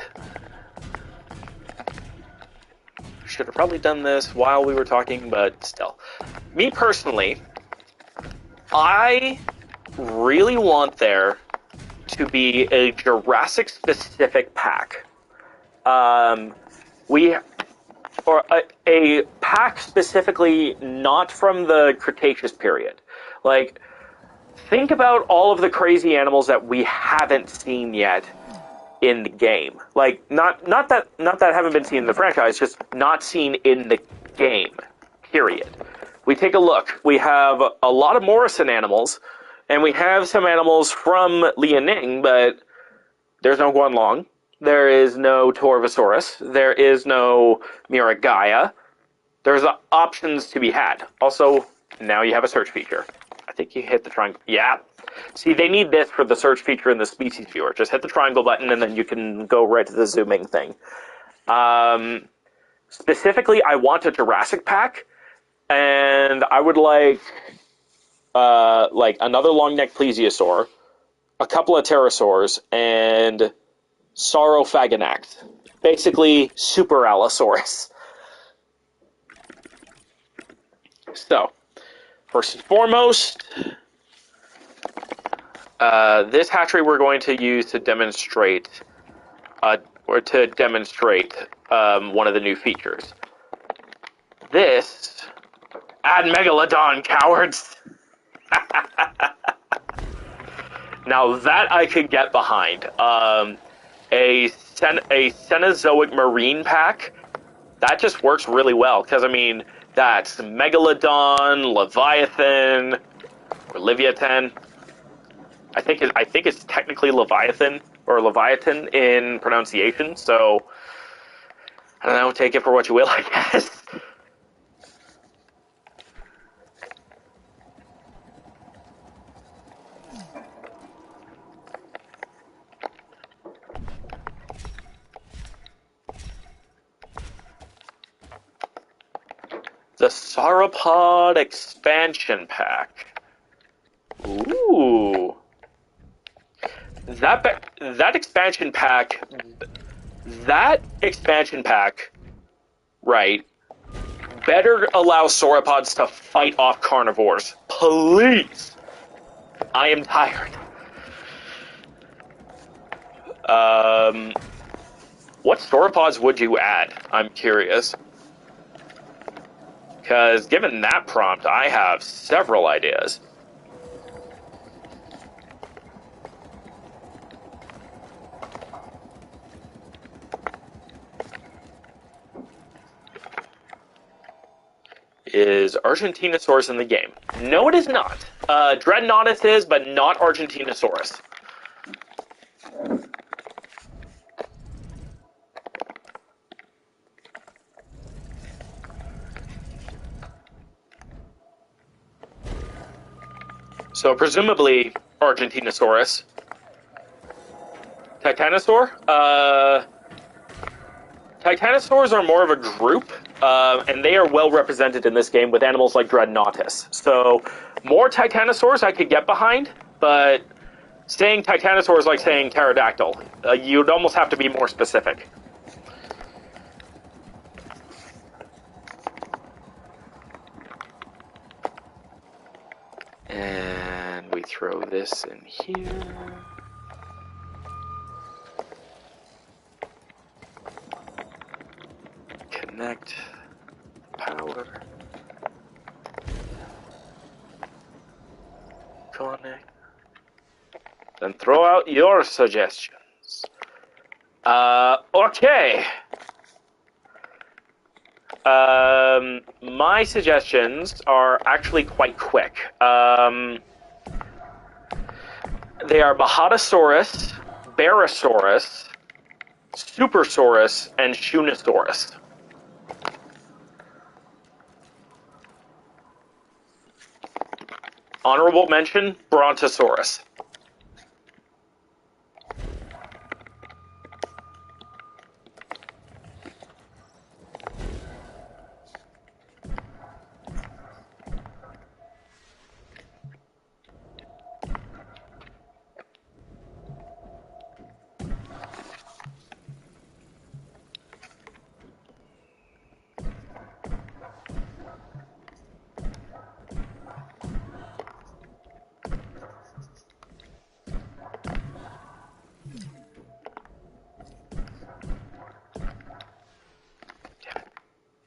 Should have probably done this while we were talking, but still. Me personally, I really want there to be a Jurassic-specific pack. A pack specifically not from the Cretaceous period. Like, think about all of the crazy animals that we haven't seen yet in the game. Like, not that haven't been seen in the franchise, just not seen in the game. Period. We take a look. We have a lot of Morrison animals, and we have some animals from Liaoning, but there's no Guanlong. There is no Torvosaurus. There is no Miragaia. There's options to be had. Also, now you have a search feature. I think you hit the triangle. Yeah. See, they need this for the search feature in the species viewer. Just hit the triangle button, and then you can go right to the zooming thing. Specifically, I want a Jurassic pack, and I would like another long-necked plesiosaur, a couple of pterosaurs, and Saurophaganax. Basically, Super Allosaurus. So, first and foremost, this hatchery we're going to use to demonstrate, one of the new features. This, add Megalodon, cowards! Now that I could get behind. A Cenozoic Marine pack, that just works really well, because, I mean, that's Megalodon, Leviathan, or Leviathan. I think it's technically Leviathan, or Leviathan in pronunciation, so, I don't know, take it for what you will, I guess. The Sauropod expansion pack. Ooh. That expansion pack, right, better allow sauropods to fight off carnivores. Please! I am tired. What sauropods would you add? I'm curious. Because given that prompt, I have several ideas. Is Argentinosaurus in the game? No, it is not. Dreadnoughtus is, but not Argentinosaurus. So presumably Argentinosaurus. Titanosaur? Titanosaurs are more of a group, and they are well represented in this game with animals like Dreadnoughtus. So more Titanosaurs I could get behind, but saying Titanosaur is like saying pterodactyl. You'd almost have to be more specific. And we throw this in here. Connect. Power. Connect. Then throw out your suggestions. Okay. My suggestions are actually quite quick. They are Bahatosaurus, Barosaurus, Supersaurus, and Shunnosaurus. Honorable mention, Brontosaurus.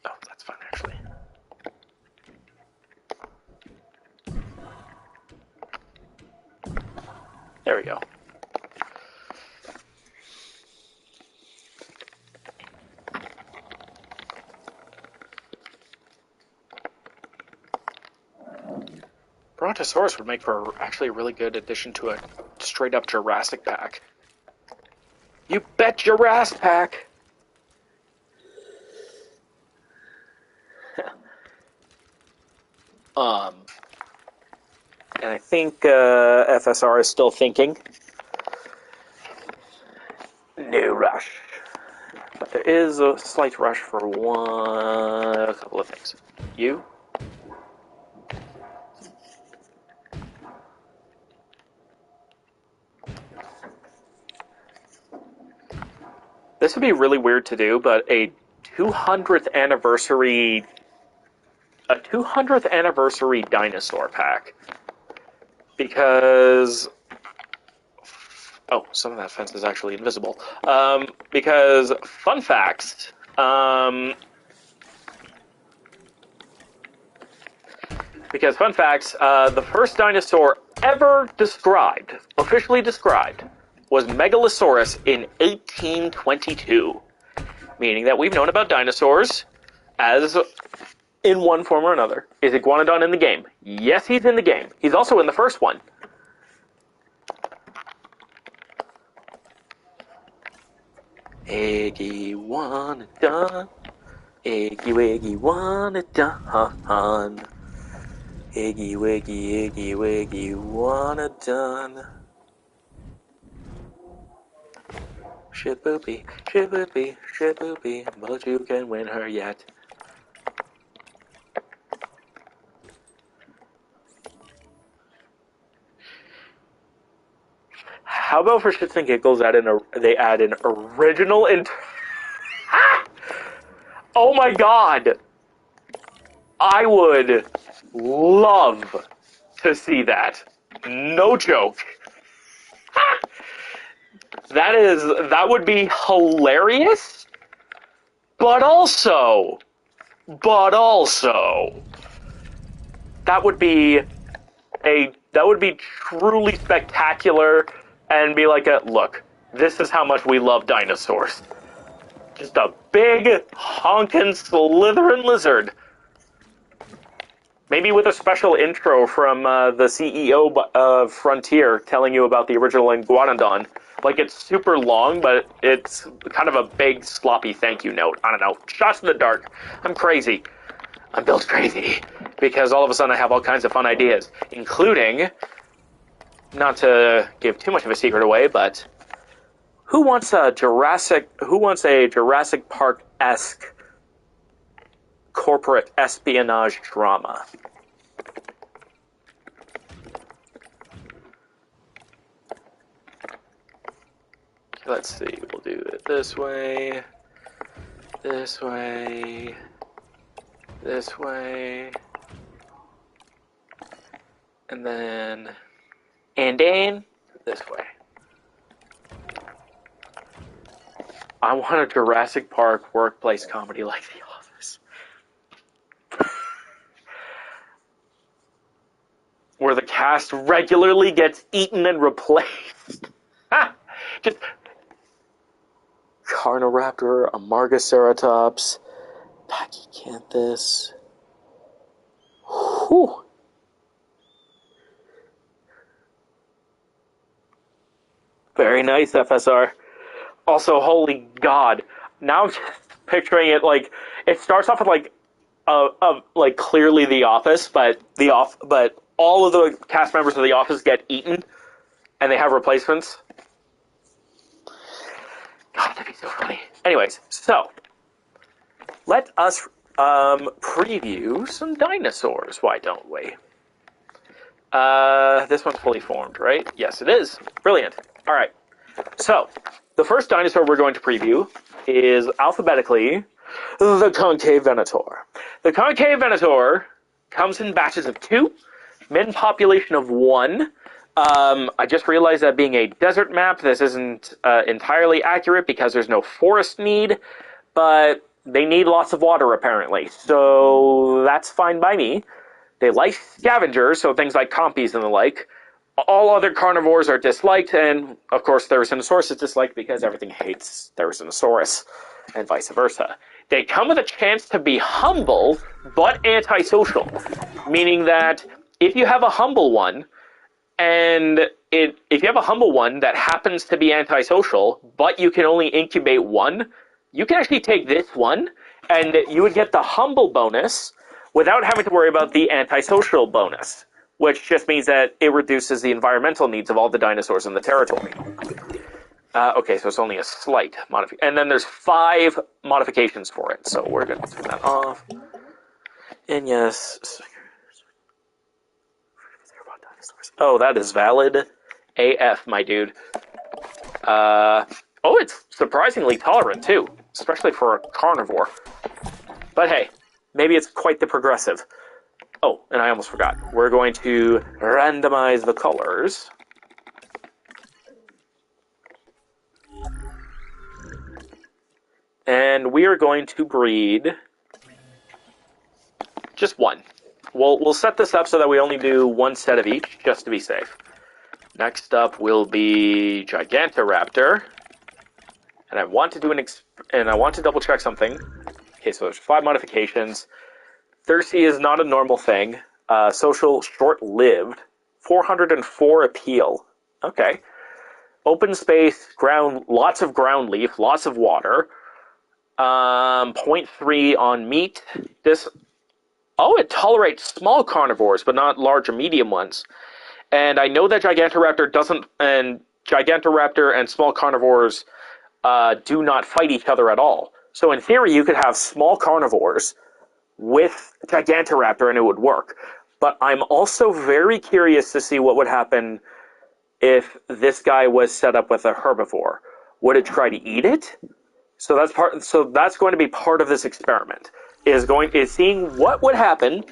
Oh, that's fine, actually. There we go. Brontosaurus would make for actually a really good addition to a straight-up Jurassic pack. You bet Jurassic pack! And I think FSR is still thinking. No rush. But there is a slight rush for a couple of things. You? This would be really weird to do, but a 200th anniversary dinosaur pack. Because some of that fence is actually invisible. Because fun facts, the first dinosaur ever described, officially described, was Megalosaurus in 1822. Meaning that we've known about dinosaurs as in one form or another. Is Iguanodon in the game? Yes, he's in the game. He's also in the first one. Iguanodon, Iguanodon, Iguanodon. Shiboopy, shiboopy, shiboopy, but you can win her yet. How about for shits and giggles they add an original Oh my god! I would love to see that. No joke. That would be hilarious, but also, that would be truly spectacular and be like look, this is how much we love dinosaurs. Just a big, honkin' Slytherin lizard. Maybe with a special intro from the CEO of Frontier telling you about the original Iguanodon. Like, it's super long, but it's kind of a big, sloppy thank you note. I don't know. Shots in the dark. I'm crazy. I'm built crazy. Because all of a sudden I have all kinds of fun ideas. Including, not to give too much of a secret away, but who wants a Jurassic Park-esque corporate espionage drama? Let's see, we'll do it this way, this way, this way, and then this way. I want a Jurassic Park workplace comedy like The Office. Where the cast regularly gets eaten and replaced. Just Carnoraptor, Amargaceratops, Pachycanthus. Whew. Very nice, FSR. Also, holy God. Now I'm just picturing it like it starts off with like clearly The Office, but but all of the cast members of The Office get eaten, and they have replacements. God, that'd be so funny. Anyways, so let us preview some dinosaurs. Why don't we? This one's fully formed, right? Yes, it is. Brilliant. All right. So the first dinosaur we're going to preview is alphabetically the concave venator. The concave venator comes in batches of 2, min population of 1. I just realized that being a desert map, this isn't entirely accurate because there's no forest need, but they need lots of water apparently, so that's fine by me. They like scavengers, so things like compies and the like. All other carnivores are disliked, and of course Therizinosaurus is disliked because everything hates Therizinosaurus, and vice versa. They come with a chance to be humble, but antisocial, meaning that if you have a humble one, if you have a humble one that happens to be antisocial, but you can only incubate one, you can actually take this one, and you would get the humble bonus without having to worry about the antisocial bonus, which just means that it reduces the environmental needs of all the dinosaurs in the territory. Okay, so it's only a slight modification. And then there's 5 modifications for it, so we're going to turn that off. And yes... Oh, that is valid AF, my dude. Oh, it's surprisingly tolerant, too, especially for a carnivore. But hey, maybe it's quite the progressive. Oh, and I almost forgot. We're going to randomize the colors. And we are going to breed just 1. We'll set this up so that we only do 1 set of each, just to be safe. Next up will be Gigantoraptor. And I want to do and I want to double check something. Okay, so there's 5 modifications. Thirsty is not a normal thing. Social, short-lived. 404 appeal. Okay. Open space, ground, lots of ground leaf, lots of water. 0.3 on meat. It tolerates small carnivores, but not large or medium ones. And I know that Gigantoraptor and small carnivores do not fight each other at all. So in theory, you could have small carnivores with Gigantoraptor and it would work. But I'm also very curious to see what would happen if this guy was set up with a herbivore. Would it try to eat it? So that's going to be part of this experiment. Is seeing what would happen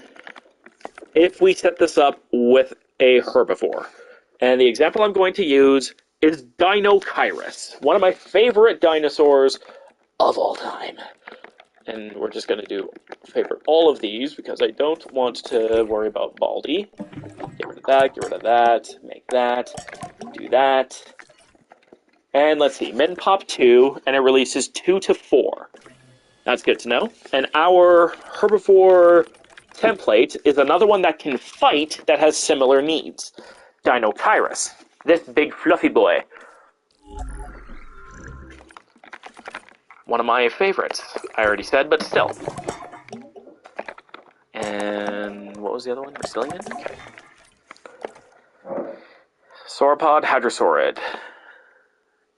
if we set this up with a herbivore. And the example I'm going to use is Dinochirus, one of my favorite dinosaurs of all time. And we're just going to favorite all of these because I don't want to worry about Baldy. Get rid of that, make that, do that. And let's see, min pop 2, and it releases 2 to 4. That's good to know. And our herbivore template is another one that can fight that has similar needs. Dinochirus, this big fluffy boy. One of my favorites, I already said, but still. And what was the other one? Resilient? Okay. Sauropod, Hadrosaurid.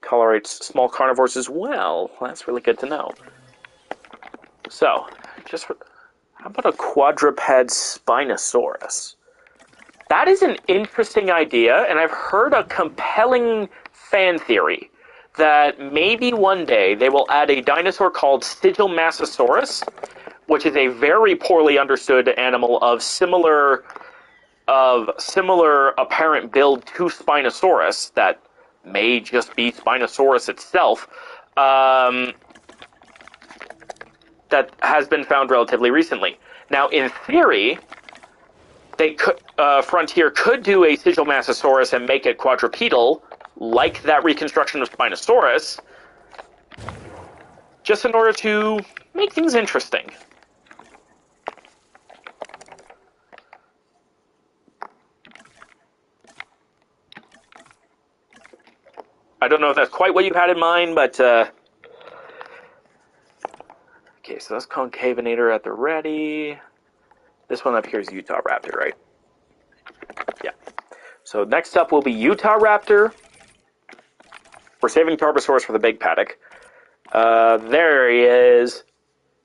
Tolerates small carnivores as well. That's really good to know. So, how about a quadruped Spinosaurus? That is an interesting idea, and I've heard a compelling fan theory that maybe one day they will add a dinosaur called Sigilmassasaurus, which is a very poorly understood animal of similar apparent build to Spinosaurus that may just be Spinosaurus itself, that has been found relatively recently. Now, in theory, Frontier could do a Sigilmassasaurus and make it quadrupedal, like that reconstruction of Spinosaurus, just in order to make things interesting. I don't know if that's quite what you had in mind, but okay, so that's Concavinator at the ready. This one up here is Utah Raptor, right? Yeah. So next up will be Utah Raptor. We're saving Tarbosaurus for the big paddock. There he is.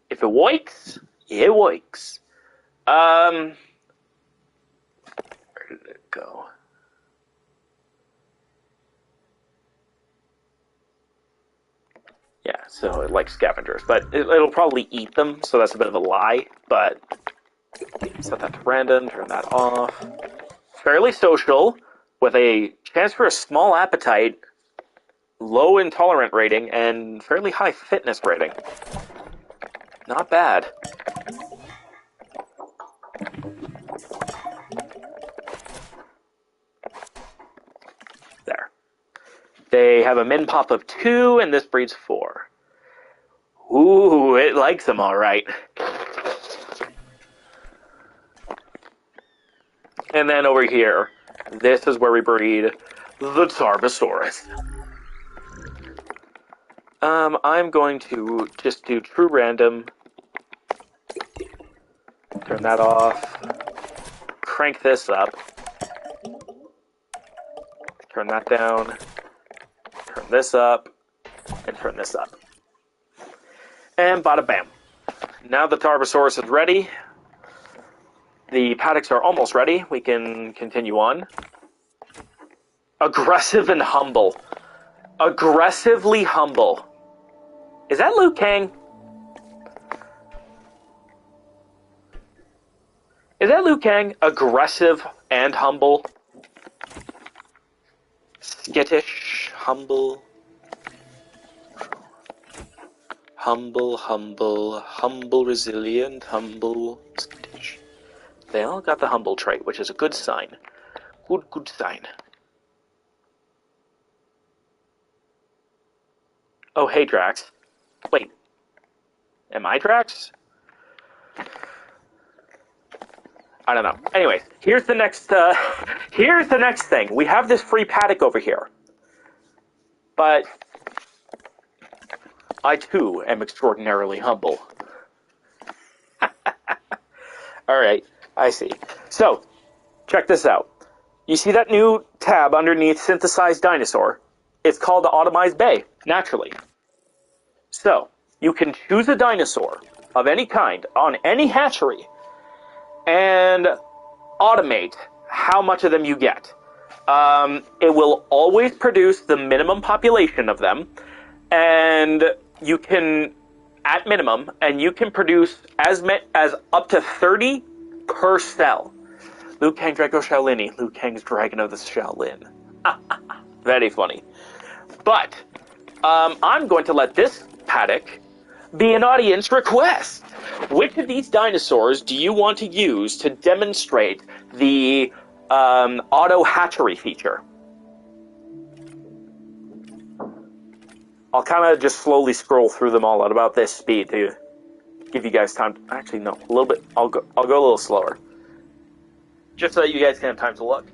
If it works, it works. Where did it go? Yeah, so it likes scavengers, but it'll probably eat them, so that's a bit of a lie, but set that to random, turn that off. Fairly social, with a chance for a small appetite, low intolerant rating, and fairly high fitness rating. Not bad. There. They have a min pop of 2, and this breeds 4. Ooh, it likes them all right. And then over here, this is where we breed the Tarbosaurus. I'm going to just do true random. Turn that off. Crank this up. Turn that down. Turn this up. And turn this up. And bada bam. Now the Tarbosaurus is ready. The paddocks are almost ready. We can continue on. Aggressive and humble. Aggressively humble. Is that Liu Kang? Is that Liu Kang? Aggressive and humble? Skittish, humble. Humble, resilient, humble, skittish. They all got the humble trait, which is a good sign. Good sign. Oh, hey, Drax. Wait. Am I Drax? I don't know. Anyways, here's the next thing. We have this free paddock over here. But I, too, am extraordinarily humble. Alright, I see. So, check this out. You see that new tab underneath Synthesized Dinosaur? It's called the Automized Bay, naturally. So, you can choose a dinosaur of any kind on any hatchery and automate how much of them you get. It will always produce the minimum population of them, and you can, at minimum, and you can produce as up to 30 per cell. Liu Kang Draco Shaolini, Liu Kang's Dragon of the Shaolin. Very funny. But I'm going to let this paddock be an audience request. Which of these dinosaurs do you want to use to demonstrate the auto hatchery feature? I'll kind of just slowly scroll through them all at about this speed to give you guys time. Actually, no, a little bit. I'll go a little slower, just so that you guys can have time to look.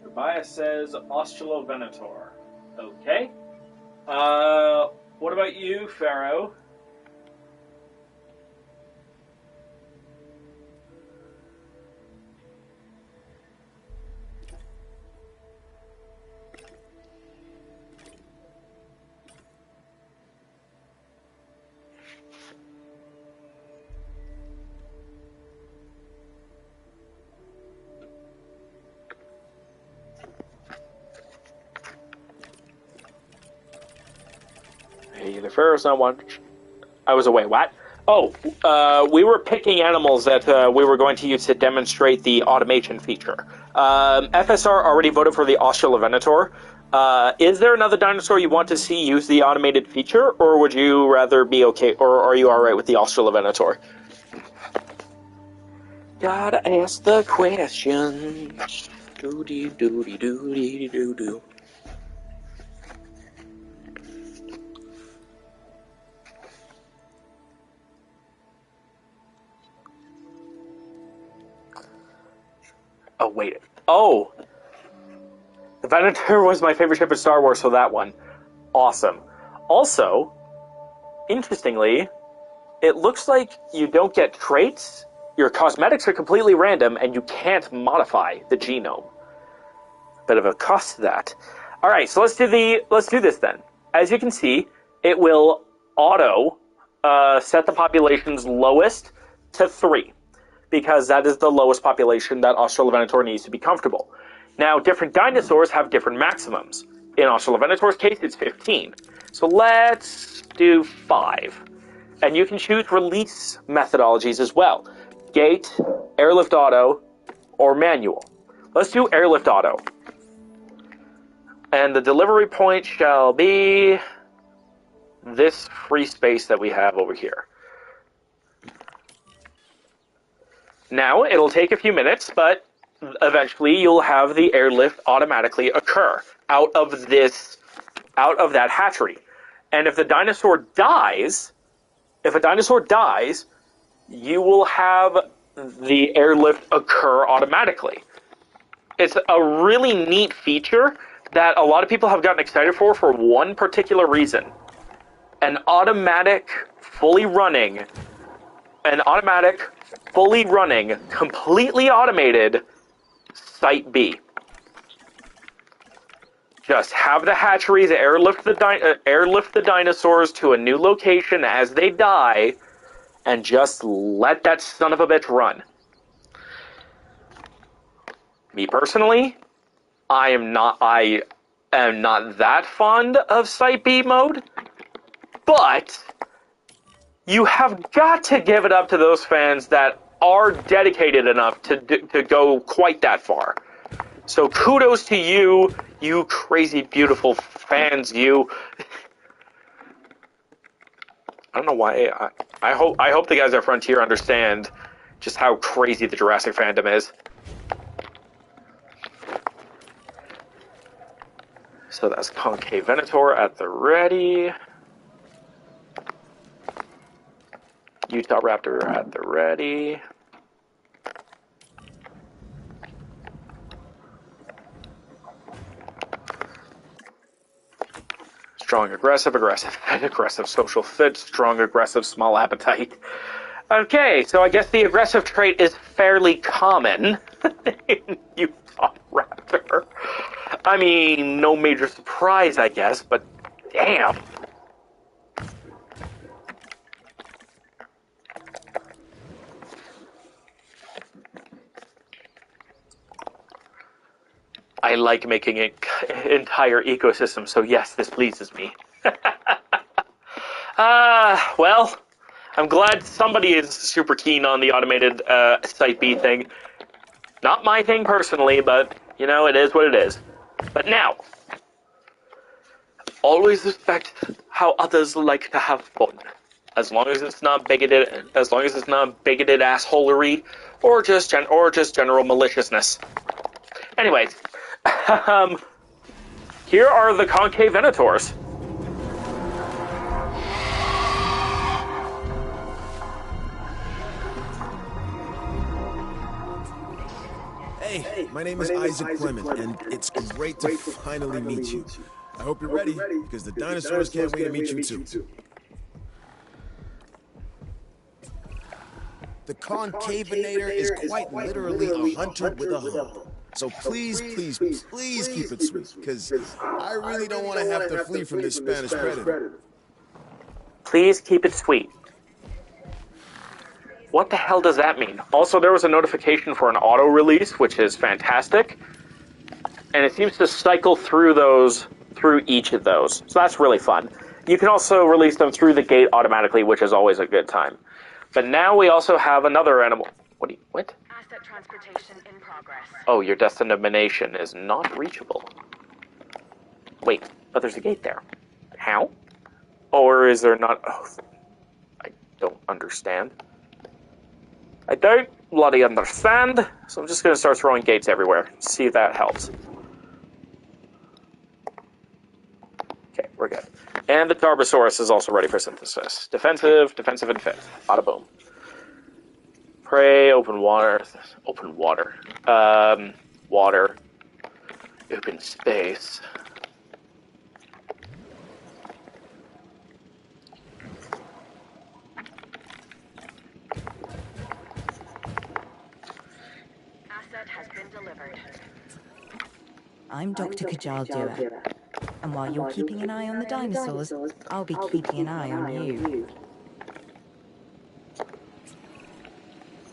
Tobias says Australovenator. Okay. What about you, Pharaoh? Hey, the Pharaoh's not one. I was away. What? Oh, we were picking animals that we were going to use to demonstrate the automation feature. FSR already voted for the Australovenator. Is there another dinosaur you want to see use the automated feature, or would you rather be okay, or are you alright with the Australovenator? Gotta ask the question. Doody doody doody doo doo. Oh, wait. Oh! The Venator was my favorite ship in Star Wars, so that one. Awesome. Also, interestingly, it looks like you don't get traits, your cosmetics are completely random, and you can't modify the genome. Bit of a cost to that. Alright, so let's do this then. As you can see, it will auto set the population's lowest to 3, because that is the lowest population that Australovenator needs to be comfortable. Now, different dinosaurs have different maximums. In Australovenator's case, it's 15. So let's do 5. And you can choose release methodologies as well. Gate, airlift auto, or manual. Let's do airlift auto. And the delivery point shall be this free space that we have over here. Now, it'll take a few minutes, but eventually you'll have the airlift automatically occur out of that hatchery. And if a dinosaur dies, you will have the airlift occur automatically. It's a really neat feature that a lot of people have gotten excited for one particular reason. An automatic, fully running, completely automated Site B. Just have the hatcheries airlift the dinosaurs to a new location as they die, and just let that son of a bitch run. Me personally, I am not that fond of Site B mode, but you have got to give it up to those fans that are dedicated enough to go quite that far. So kudos to you, you crazy beautiful fans, you. I don't know why. I hope the guys at Frontier understand just how crazy the Jurassic fandom is. So that's Concave Venator at the ready. Utah Raptor at the ready. Strong, aggressive, aggressive, social fit, strong, aggressive, small appetite. Okay, so I guess the aggressive trait is fairly common in Utah Raptor. I mean, no major surprise, I guess, but damn. I like making an entire ecosystem, so yes, this pleases me. Well, I'm glad somebody is super keen on the automated Site B thing. Not my thing personally, but, you know, it is what it is. But now, always respect how others like to have fun. As long as it's not bigoted assholery, or just general maliciousness. Anyways, here are the Concave Venators. Hey, my name is Isaac Clement, and it's great to finally meet you. I hope you're ready, because the dinosaurs can't wait to meet you too. The Concavinator is quite literally a hunter with a hump. So please keep it sweet, because I really don't want to have to flee from this Spanish predator. Please keep it sweet. What the hell does that mean? Also, there was a notification for an auto release, which is fantastic. And it seems to cycle through each of those. So that's really fun. You can also release them through the gate automatically, which is always a good time. But now we also have another animal. What? Asset transportation in progress. Oh, your destination is not reachable. Wait, but there's a gate there. How? Or is there not... Oh, I don't understand. I don't bloody understand, so I'm just going to start throwing gates everywhere. See if that helps. Okay, we're good. And the Tarbosaurus is also ready for synthesis. Defensive, defensive, and fit. Bada boom. Prey, open water. Open water. Water. Open space. Has been delivered. I'm Dr. Kajal Dua, and while you're keeping an eye on the dinosaurs, I'll be keeping an eye on you.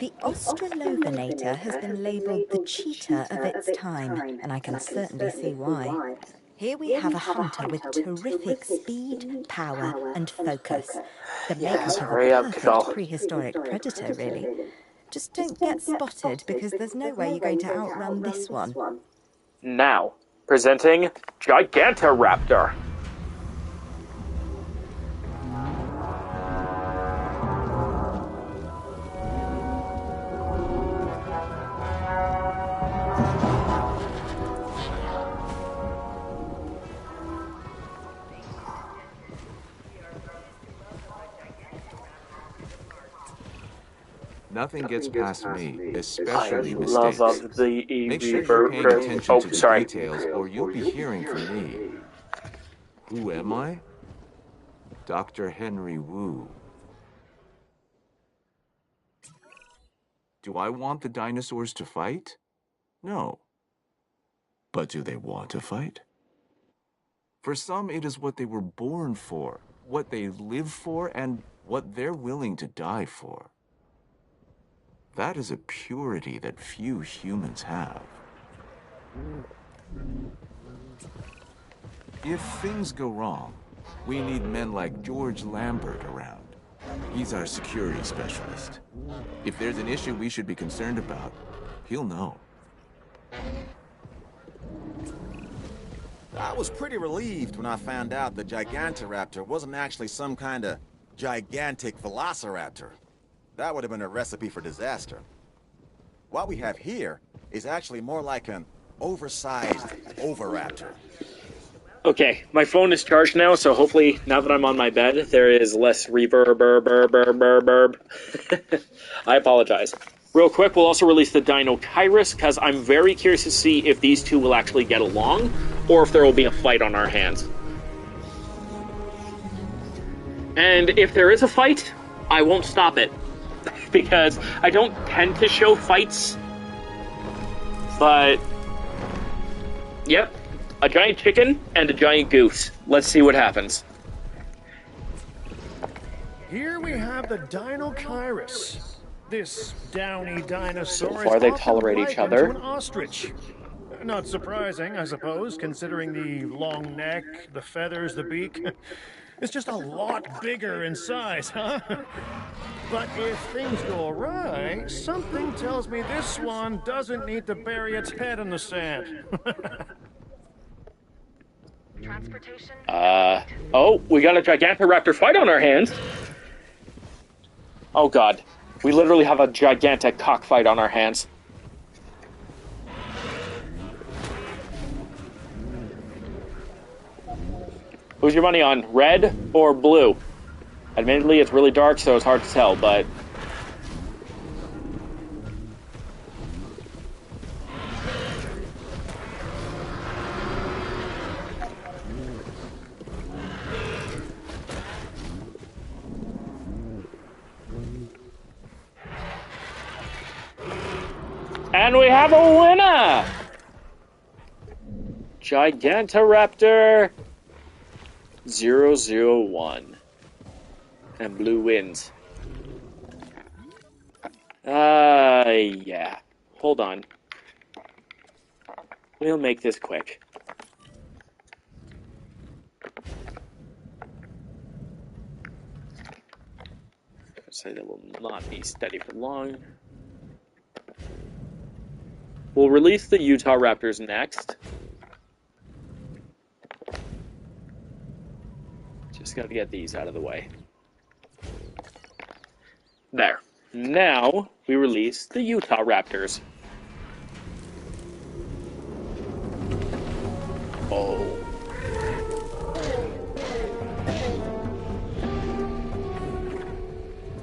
The Australopithecus has been labelled the cheetah of its time, and I can certainly see why. Here we have a hunter with terrific speed, power, and focus. The makeup of a perfect prehistoric predator, really. Just don't get spotted, because there's no way you're going to outrun this one. Now, presenting Gigantoraptor. Nothing gets past me, especially I mistakes. love the Make sure you're paying attention to the sorry. details, or you'll be hearing from me. Who am I? Dr. Henry Wu. Do I want the dinosaurs to fight? No. But do they want to fight? For some, it is what they were born for, what they live for, and what they're willing to die for. That is a purity that few humans have. If things go wrong, we need men like George Lambert around. He's our security specialist. If there's an issue we should be concerned about, he'll know. I was pretty relieved when I found out the Gigantoraptor wasn't actually some kind of gigantic velociraptor. That would have been a recipe for disaster. What we have here is actually more like an oversized oviraptor. Okay, my phone is charged now, so hopefully, now that I'm on my bed, there is less reverb. I apologize. Real quick, we'll also release the Dino-Kyrus, because I'm very curious to see if these two will actually get along, or if there will be a fight on our hands. And if there is a fight, I won't stop it. Because I don't tend to show fights. But, yep, a giant chicken and a giant goose. Let's see what happens. Here we have the Dino-Kyrus. This downy dinosaur So far, they is tolerate often each other. likened to an ostrich. Not surprising, I suppose, considering the long neck, the feathers, the beak. It's just a lot bigger in size, huh? But if things go awry, something tells me this one doesn't need to bury its head in the sand. Transportation. Oh, we got a Gigantoraptor fight on our hands. Oh god, we literally have a gigantic cockfight on our hands. Who's your money on, red or blue? Admittedly, it's really dark, so it's hard to tell, but... And we have a winner! Gigantoraptor 001. And blue wins. Yeah. Hold on. We'll make this quick. Say that will not be steady for long. We'll release the Utah Raptors next. gotta get these out of the way. There. Now, we release the Utah Raptors. Oh.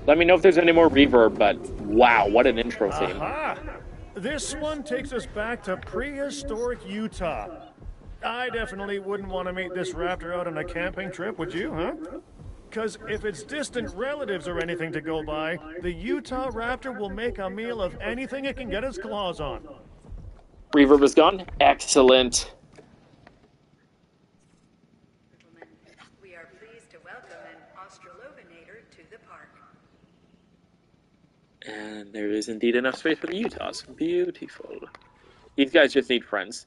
Let me know if there's any more reverb, but wow, what an intro theme. Aha! This one takes us back to prehistoric Utah. I definitely wouldn't want to meet this raptor out on a camping trip, would you, huh? Because if it's distant relatives or anything to go by, the Utah raptor will make a meal of anything it can get its claws on. Reverb is gone. Excellent. We are pleased to welcome an Australopithecus to the park. And there is indeed enough space for the Utahs. Beautiful. These guys just need friends.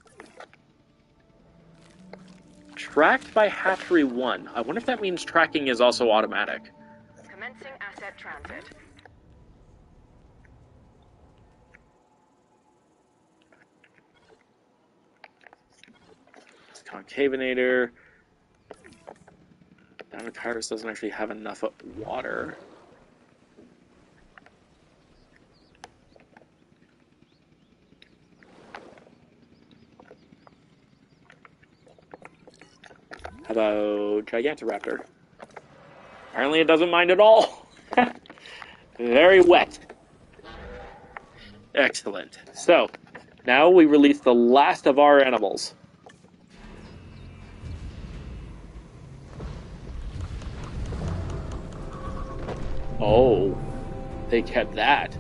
Tracked by Hatchery 1. I wonder if that means tracking is also automatic. Commencing asset transit. Concavinator. Dinotaurus doesn't actually have enough water. How about Gigantoraptor? Apparently it doesn't mind at all. Very wet. Excellent. So, now we release the last of our animals. Oh, they kept that.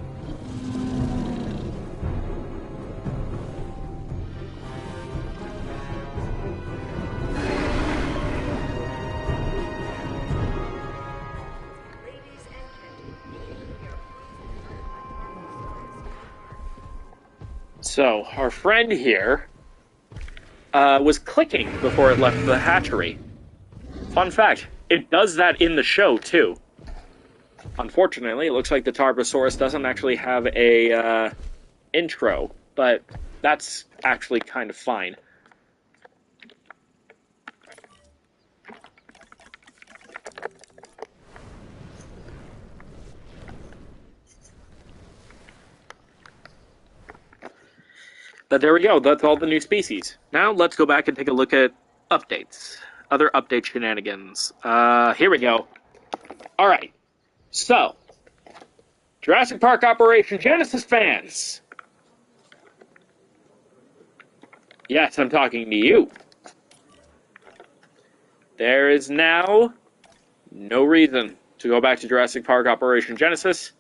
So, our friend here was clicking before it left the hatchery. Fun fact, it does that in the show, too. Unfortunately, it looks like the Tarbosaurus doesn't actually have a intro, but that's actually kind of fine. But there we go, that's all the new species. Now let's go back and take a look at updates. Other update shenanigans. Here we go. Alright, so, Jurassic Park Operation Genesis fans. Yes, I'm talking to you. There is now no reason to go back to Jurassic Park Operation Genesis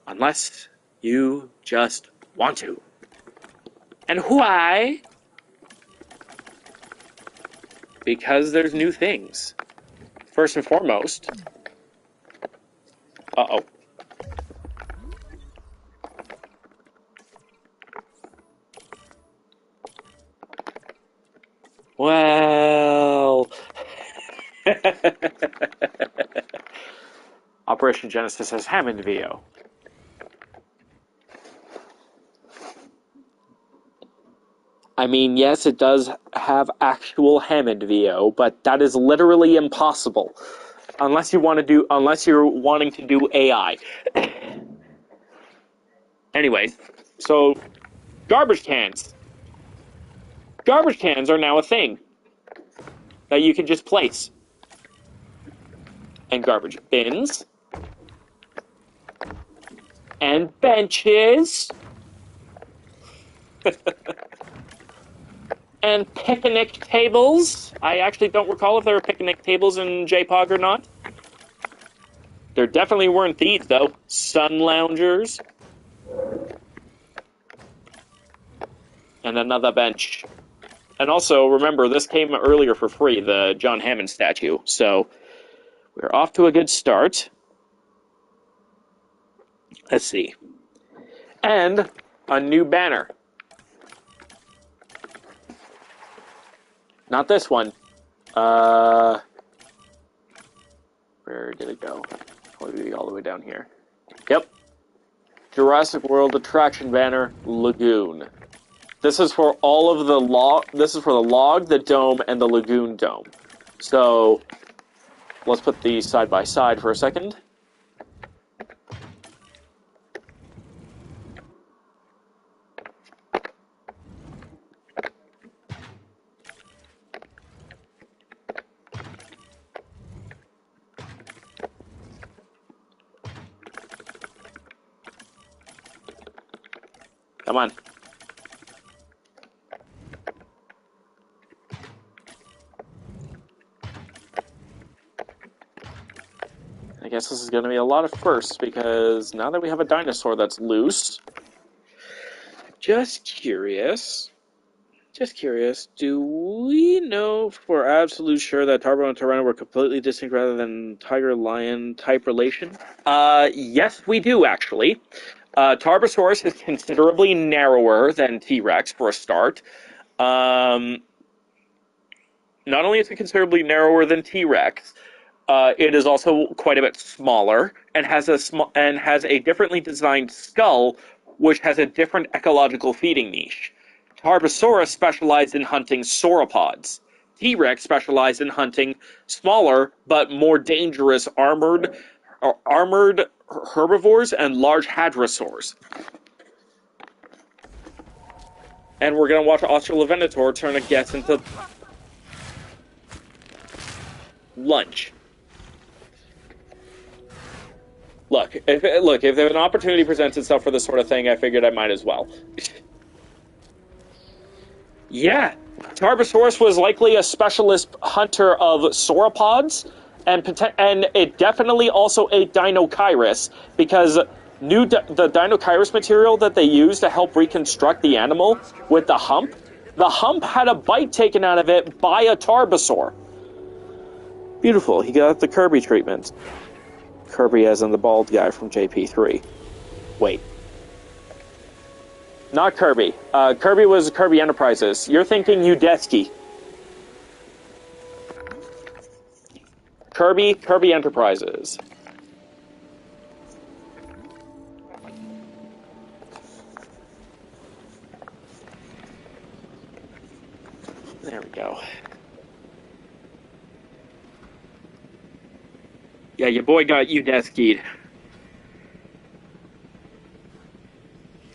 unless you just want to. And why? Because there's new things. First and foremost... Uh-oh. Well... Operation Genesis has Hammond VO. I mean, yes, it does have actual Hammond VO, but that is literally impossible. Unless you're wanting to do AI. Anyways, so garbage cans. Garbage cans are now a thing that you can just place. And garbage bins. And benches. And picnic tables. I actually don't recall if there were picnic tables in JPOG or not. There definitely weren't these, though. Sun loungers. And another bench. And also, remember, this came earlier for free, the John Hammond statue. So, we're off to a good start. Let's see. And a new banner. Not this one. Where did it go? Probably all the way down here. Yep. Jurassic World attraction banner, Lagoon. This is for all of the log. This is for the log, the dome, and the lagoon dome. So let's put these side by side for a second. Come on. I guess this is going to be a lot of firsts, because now that we have a dinosaur that's loose... Just curious, do we know for absolute sure that Tarbo and Tyranno were completely distinct rather than tiger-lion type relation? Yes, we do, actually. Tarbosaurus is considerably narrower than T-Rex, for a start. Not only is it considerably narrower than T-Rex, it is also quite a bit smaller and has a differently designed skull, which has a different ecological feeding niche. Tarbosaurus specialized in hunting sauropods. T-Rex specialized in hunting smaller but more dangerous armored herbivores and large hadrosaurs. And we're going to watch Australovenator turn a guess into lunch. Look, if an opportunity presents itself for this sort of thing, I figured I might as well. Yeah, Tarbosaurus was likely a specialist hunter of sauropods, and it definitely also ate Dinochirus, because the Dinochirus material that they used to help reconstruct the animal with the hump had a bite taken out of it by a Tarbosaur. Beautiful, he got the Kirby treatment. Kirby as in the bald guy from JP3. Wait. Not Kirby. Kirby was Kirby Enterprises. You're thinking Udesky. Kirby Enterprises. There we go. Yeah, your boy got Udesky'd.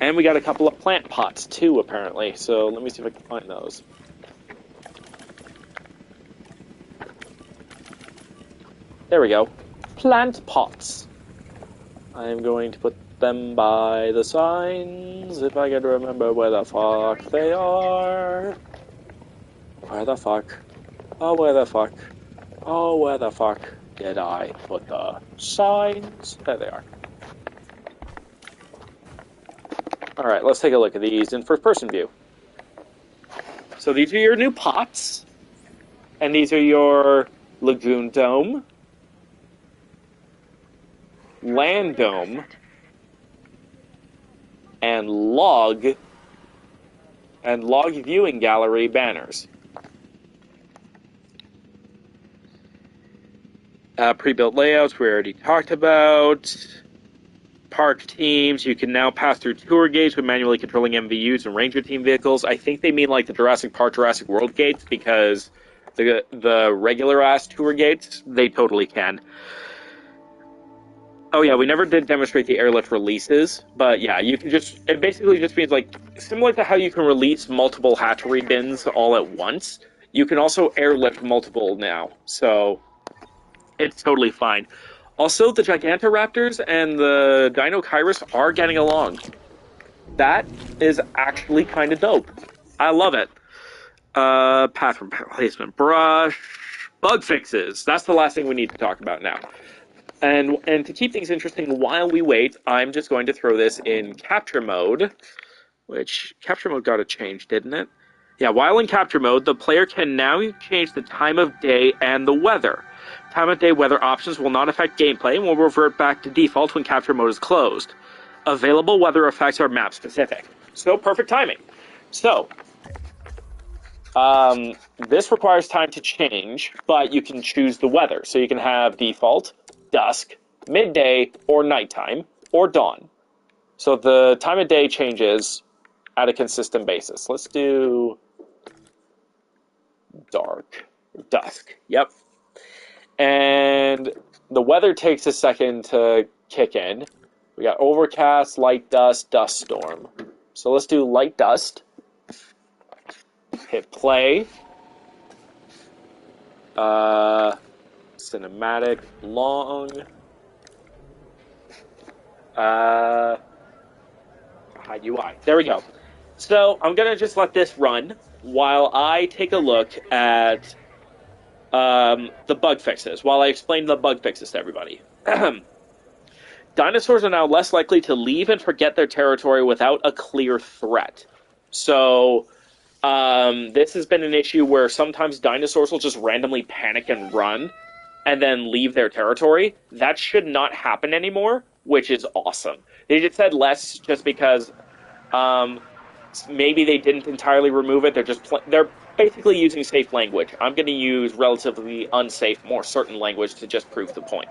And we got a couple of plant pots, too, apparently. So let me see if I can find those. There we go. Plant pots. I'm going to put them by the signs, if I can remember where the fuck they are. Where the fuck? Oh, where the fuck? Oh, where the fuck did I put the signs? There they are. Alright, let's take a look at these in first-person view. So these are your new pots. And these are your lagoon dome, land dome, and log viewing gallery banners. Pre-built layouts we already talked about. Park teams, you can now pass through tour gates with manually controlling MVUs and Ranger team vehicles. I think they mean like the Jurassic Park, Jurassic World gates, because the regular-ass tour gates, they totally can. Oh yeah, we never did demonstrate the airlift releases, but yeah, you can it basically just means like, similar to how you can release multiple hatchery bins all at once, you can also airlift multiple now, so it's totally fine. Also, the Gigantoraptors and the Dinochirus are getting along. That is actually kind of dope. I love it. Path replacement brush. Bug fixes. That's the last thing we need to talk about now. And to keep things interesting while we wait, I'm just going to throw this in capture mode. Which, capture mode got a change, didn't it? Yeah, while in capture mode, the player can now change the time of day and the weather. Time of day weather options will not affect gameplay and will revert back to default when capture mode is closed. Available weather effects are map specific. So, perfect timing. So, this requires time to change, but you can choose the weather. So you can have default, dusk, midday, or nighttime, or dawn. So the time of day changes at a consistent basis. Let's do dusk. Yep. And the weather takes a second to kick in. We got overcast, light dust, dust storm. So let's do light dust. Hit play. Cinematic, long. Hide UI. There we go. So I'm going to just let this run while I take a look at the bug fixes, while I explain the bug fixes to everybody. Dinosaurs are now less likely to leave and forget their territory without a clear threat. So this has been an issue where sometimes dinosaurs will just randomly panic and run and then leave their territory. That should not happen anymore, which is awesome. They just said less just because maybe they didn't entirely remove it. They're basically using safe language. I'm going to use relatively unsafe, more certain language to just prove the point.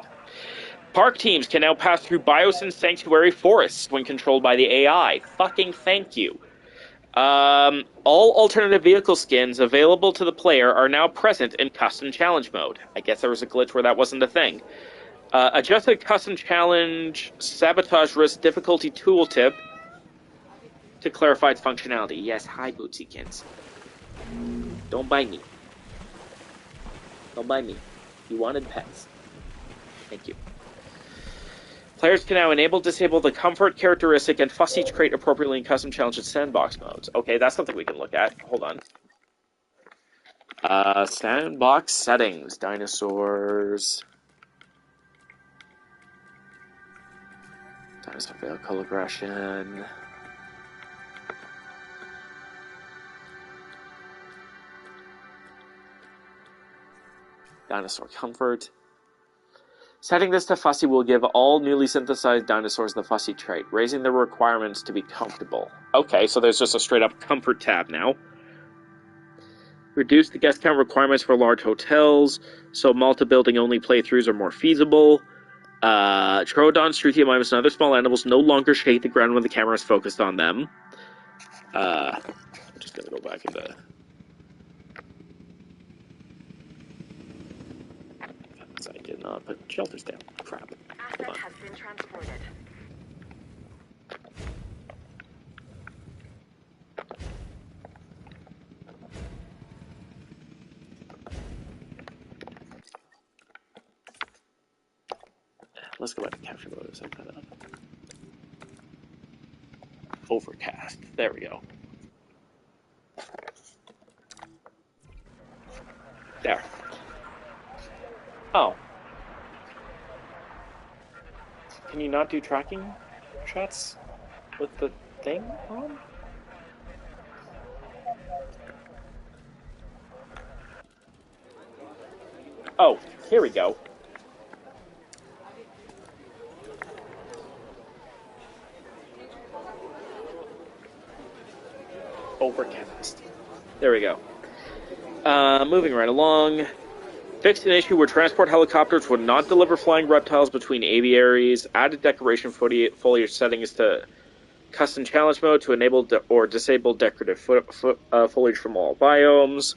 Park teams can now pass through Biosyn Sanctuary forests when controlled by the AI. Fucking thank you. All alternative vehicle skins available to the player are now present in custom challenge mode. I guess there was a glitch where that wasn't a thing. Adjusted custom challenge sabotage risk difficulty tooltip to clarify its functionality. Yes, hi Bootsikins. Don't bite me. Don't bite me. You wanted pets. Thank you. Players can now enable, disable the comfort characteristic and fussy trait appropriately in custom challenge and sandbox modes. Okay, that's something we can look at. Hold on. Sandbox settings. Dinosaurs. Dinosaur vehicle aggression. Dinosaur comfort. Setting this to fussy will give all newly synthesized dinosaurs the fussy trait, raising the requirements to be comfortable. Okay, so there's just a straight-up comfort tab now. Reduce the guest count requirements for large hotels, so multi-building-only playthroughs are more feasible. Troodons, Struthiomimus, and other small animals no longer shake the ground when the camera is focused on them. I'm just going to go back into... I did not put shelters down. Crap. Asset has been transported. Let's go back to capture mode and set that up. Overcast. There we go. There. Oh. Can you not do tracking shots with the thing on? Oh, here we go. Overcast. There we go. Moving right along. Fixed an issue where transport helicopters would not deliver flying reptiles between aviaries. Added decoration foliage settings to custom challenge mode to enable or disable decorative foliage from all biomes.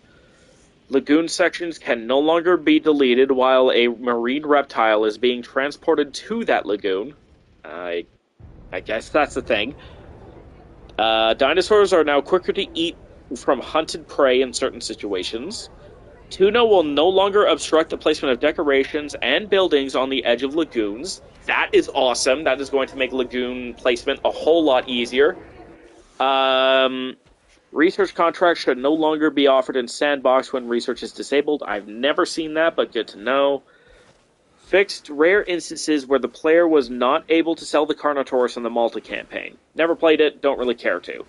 Lagoon sections can no longer be deleted while a marine reptile is being transported to that lagoon. I guess that's the thing. Dinosaurs are now quicker to eat from hunted prey in certain situations. Tuna will no longer obstruct the placement of decorations and buildings on the edge of lagoons. That is awesome. That is going to make lagoon placement a whole lot easier. Research contracts should no longer be offered in Sandbox when research is disabled. I've never seen that, but good to know. Fixed rare instances where the player was not able to sell the Carnotaurus in the Malta campaign. Never played it, don't really care to.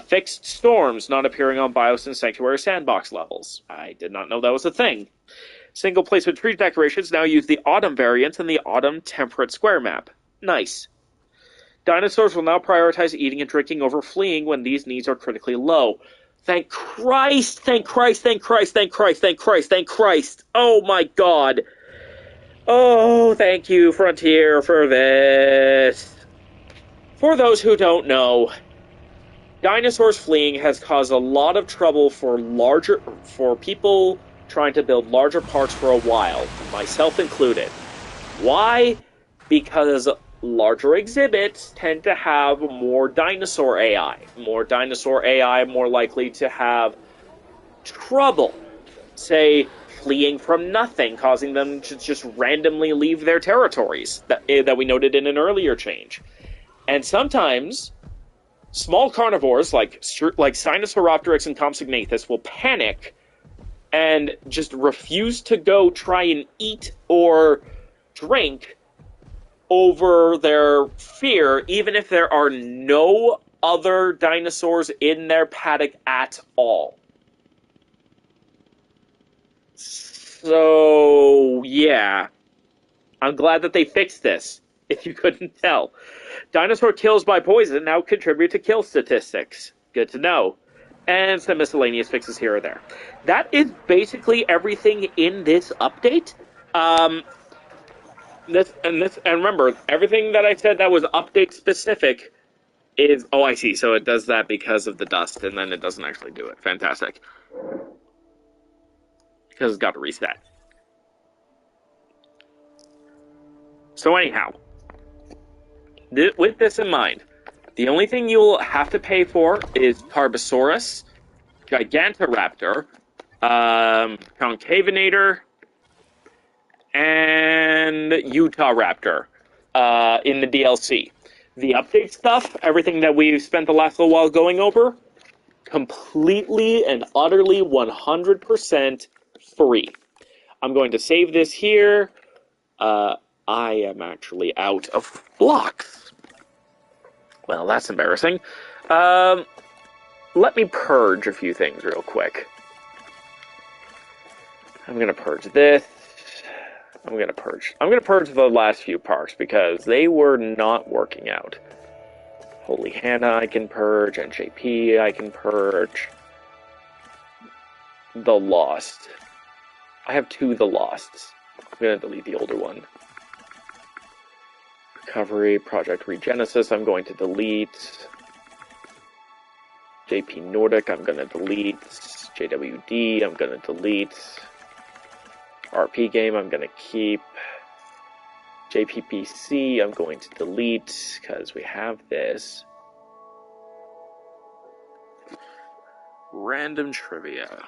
Fixed storms not appearing on Biosyn Sanctuary sandbox levels. I did not know that was a thing. Single placement tree decorations now use the autumn variant in the autumn temperate square map. Nice. Dinosaurs will now prioritize eating and drinking over fleeing when these needs are critically low. Thank Christ! Thank Christ! Thank Christ! Thank Christ! Thank Christ! Thank Christ! Oh my God! Oh, thank you, Frontier, for this. For those who don't know, dinosaurs fleeing has caused a lot of trouble for people trying to build larger parks for a while, myself included. Why? Because larger exhibits tend to have more dinosaur AI. More dinosaur AI more likely to have trouble, say, fleeing from nothing, causing them to just randomly leave their territories that we noted in an earlier change. And sometimes small carnivores like Sinosauropteryx and Compsognathus will panic and just refuse to go try and eat or drink over their fear, even if there are no other dinosaurs in their paddock at all. So, yeah. I'm glad that they fixed this, if you couldn't tell. Dinosaur kills by poison now contribute to kill statistics. Good to know. And some miscellaneous fixes here or there. That is basically everything in this update. And remember, everything that I said that was update specific is... Oh, I see. So it does that because of the dust, and then it doesn't actually do it. Fantastic. Because it's got to reset. So anyhow, with this in mind, the only thing you'll have to pay for is Tarbosaurus, Gigantoraptor, Concavenator, and Utah Raptor in the DLC. The update stuff, everything that we've spent the last little while going over, completely and utterly 100% free. I'm going to save this here. I am actually out of blocks. Well, that's embarrassing. Let me purge a few things real quick. I'm gonna purge this. I'm gonna purge the last few parks because they were not working out. Holy Hannah I can purge, and JP I can purge. The Lost. I have 2 The Losts. I'm gonna delete the older one. Recovery, Project Regenesis, I'm going to delete. JP Nordic, I'm going to delete. JWD, I'm going to delete. RP Game, I'm going to keep. JPPC, I'm going to delete, because we have this. Random Trivia.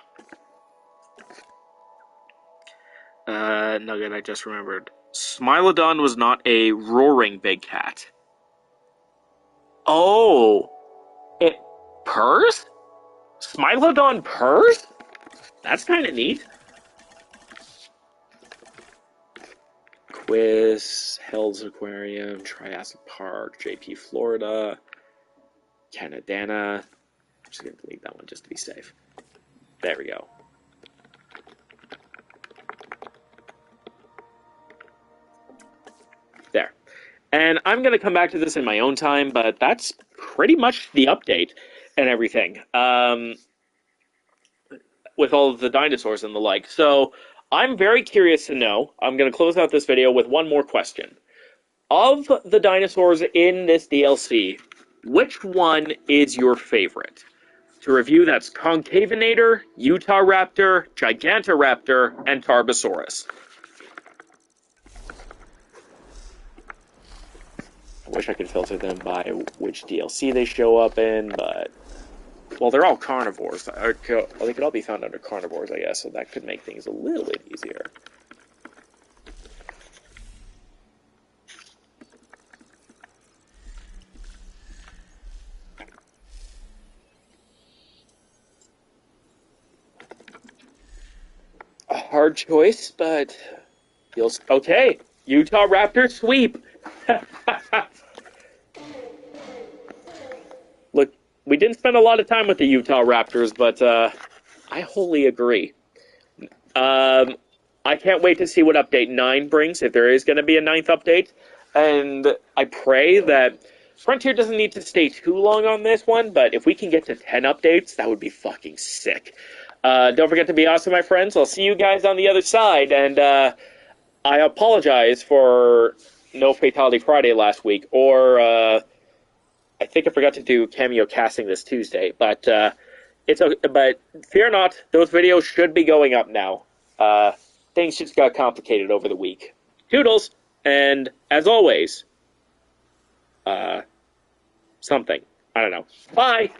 Nugget, I just remembered. Smilodon was not a roaring big cat. Oh! It purrs? Smilodon purrs? That's kind of neat. Quiz, Hell's Aquarium, Triassic Park, JP Florida, Canadana. I'm just going to delete that one just to be safe. There we go. There. And I'm going to come back to this in my own time, but that's pretty much the update and everything. With all of the dinosaurs and the like. So, I'm very curious to know. I'm going to close out this video with one more question. Of the dinosaurs in this DLC, which one is your favorite? To review, that's Concavenator, Utah Raptor, Gigantoraptor, and Tarbosaurus. I wish I could filter them by which DLC they show up in, but... Well, they're all carnivores. They could all be found under carnivores, I guess, so that could make things a little bit easier. A hard choice, but... feels okay. Utah Raptor sweep! Look, we didn't spend a lot of time with the Utah Raptors, but I wholly agree. I can't wait to see what Update 9 brings, if there is going to be a 9th update. And I pray that Frontier doesn't need to stay too long on this one, but if we can get to 10 updates, that would be fucking sick. Don't forget to be awesome, my friends. I'll see you guys on the other side, and I apologize for no Fatality Friday last week, or... I think I forgot to do cameo casting this Tuesday, but it's okay. But fear not, those videos should be going up now. things just got complicated over the week. Toodles, and as always, something. I don't know. Bye!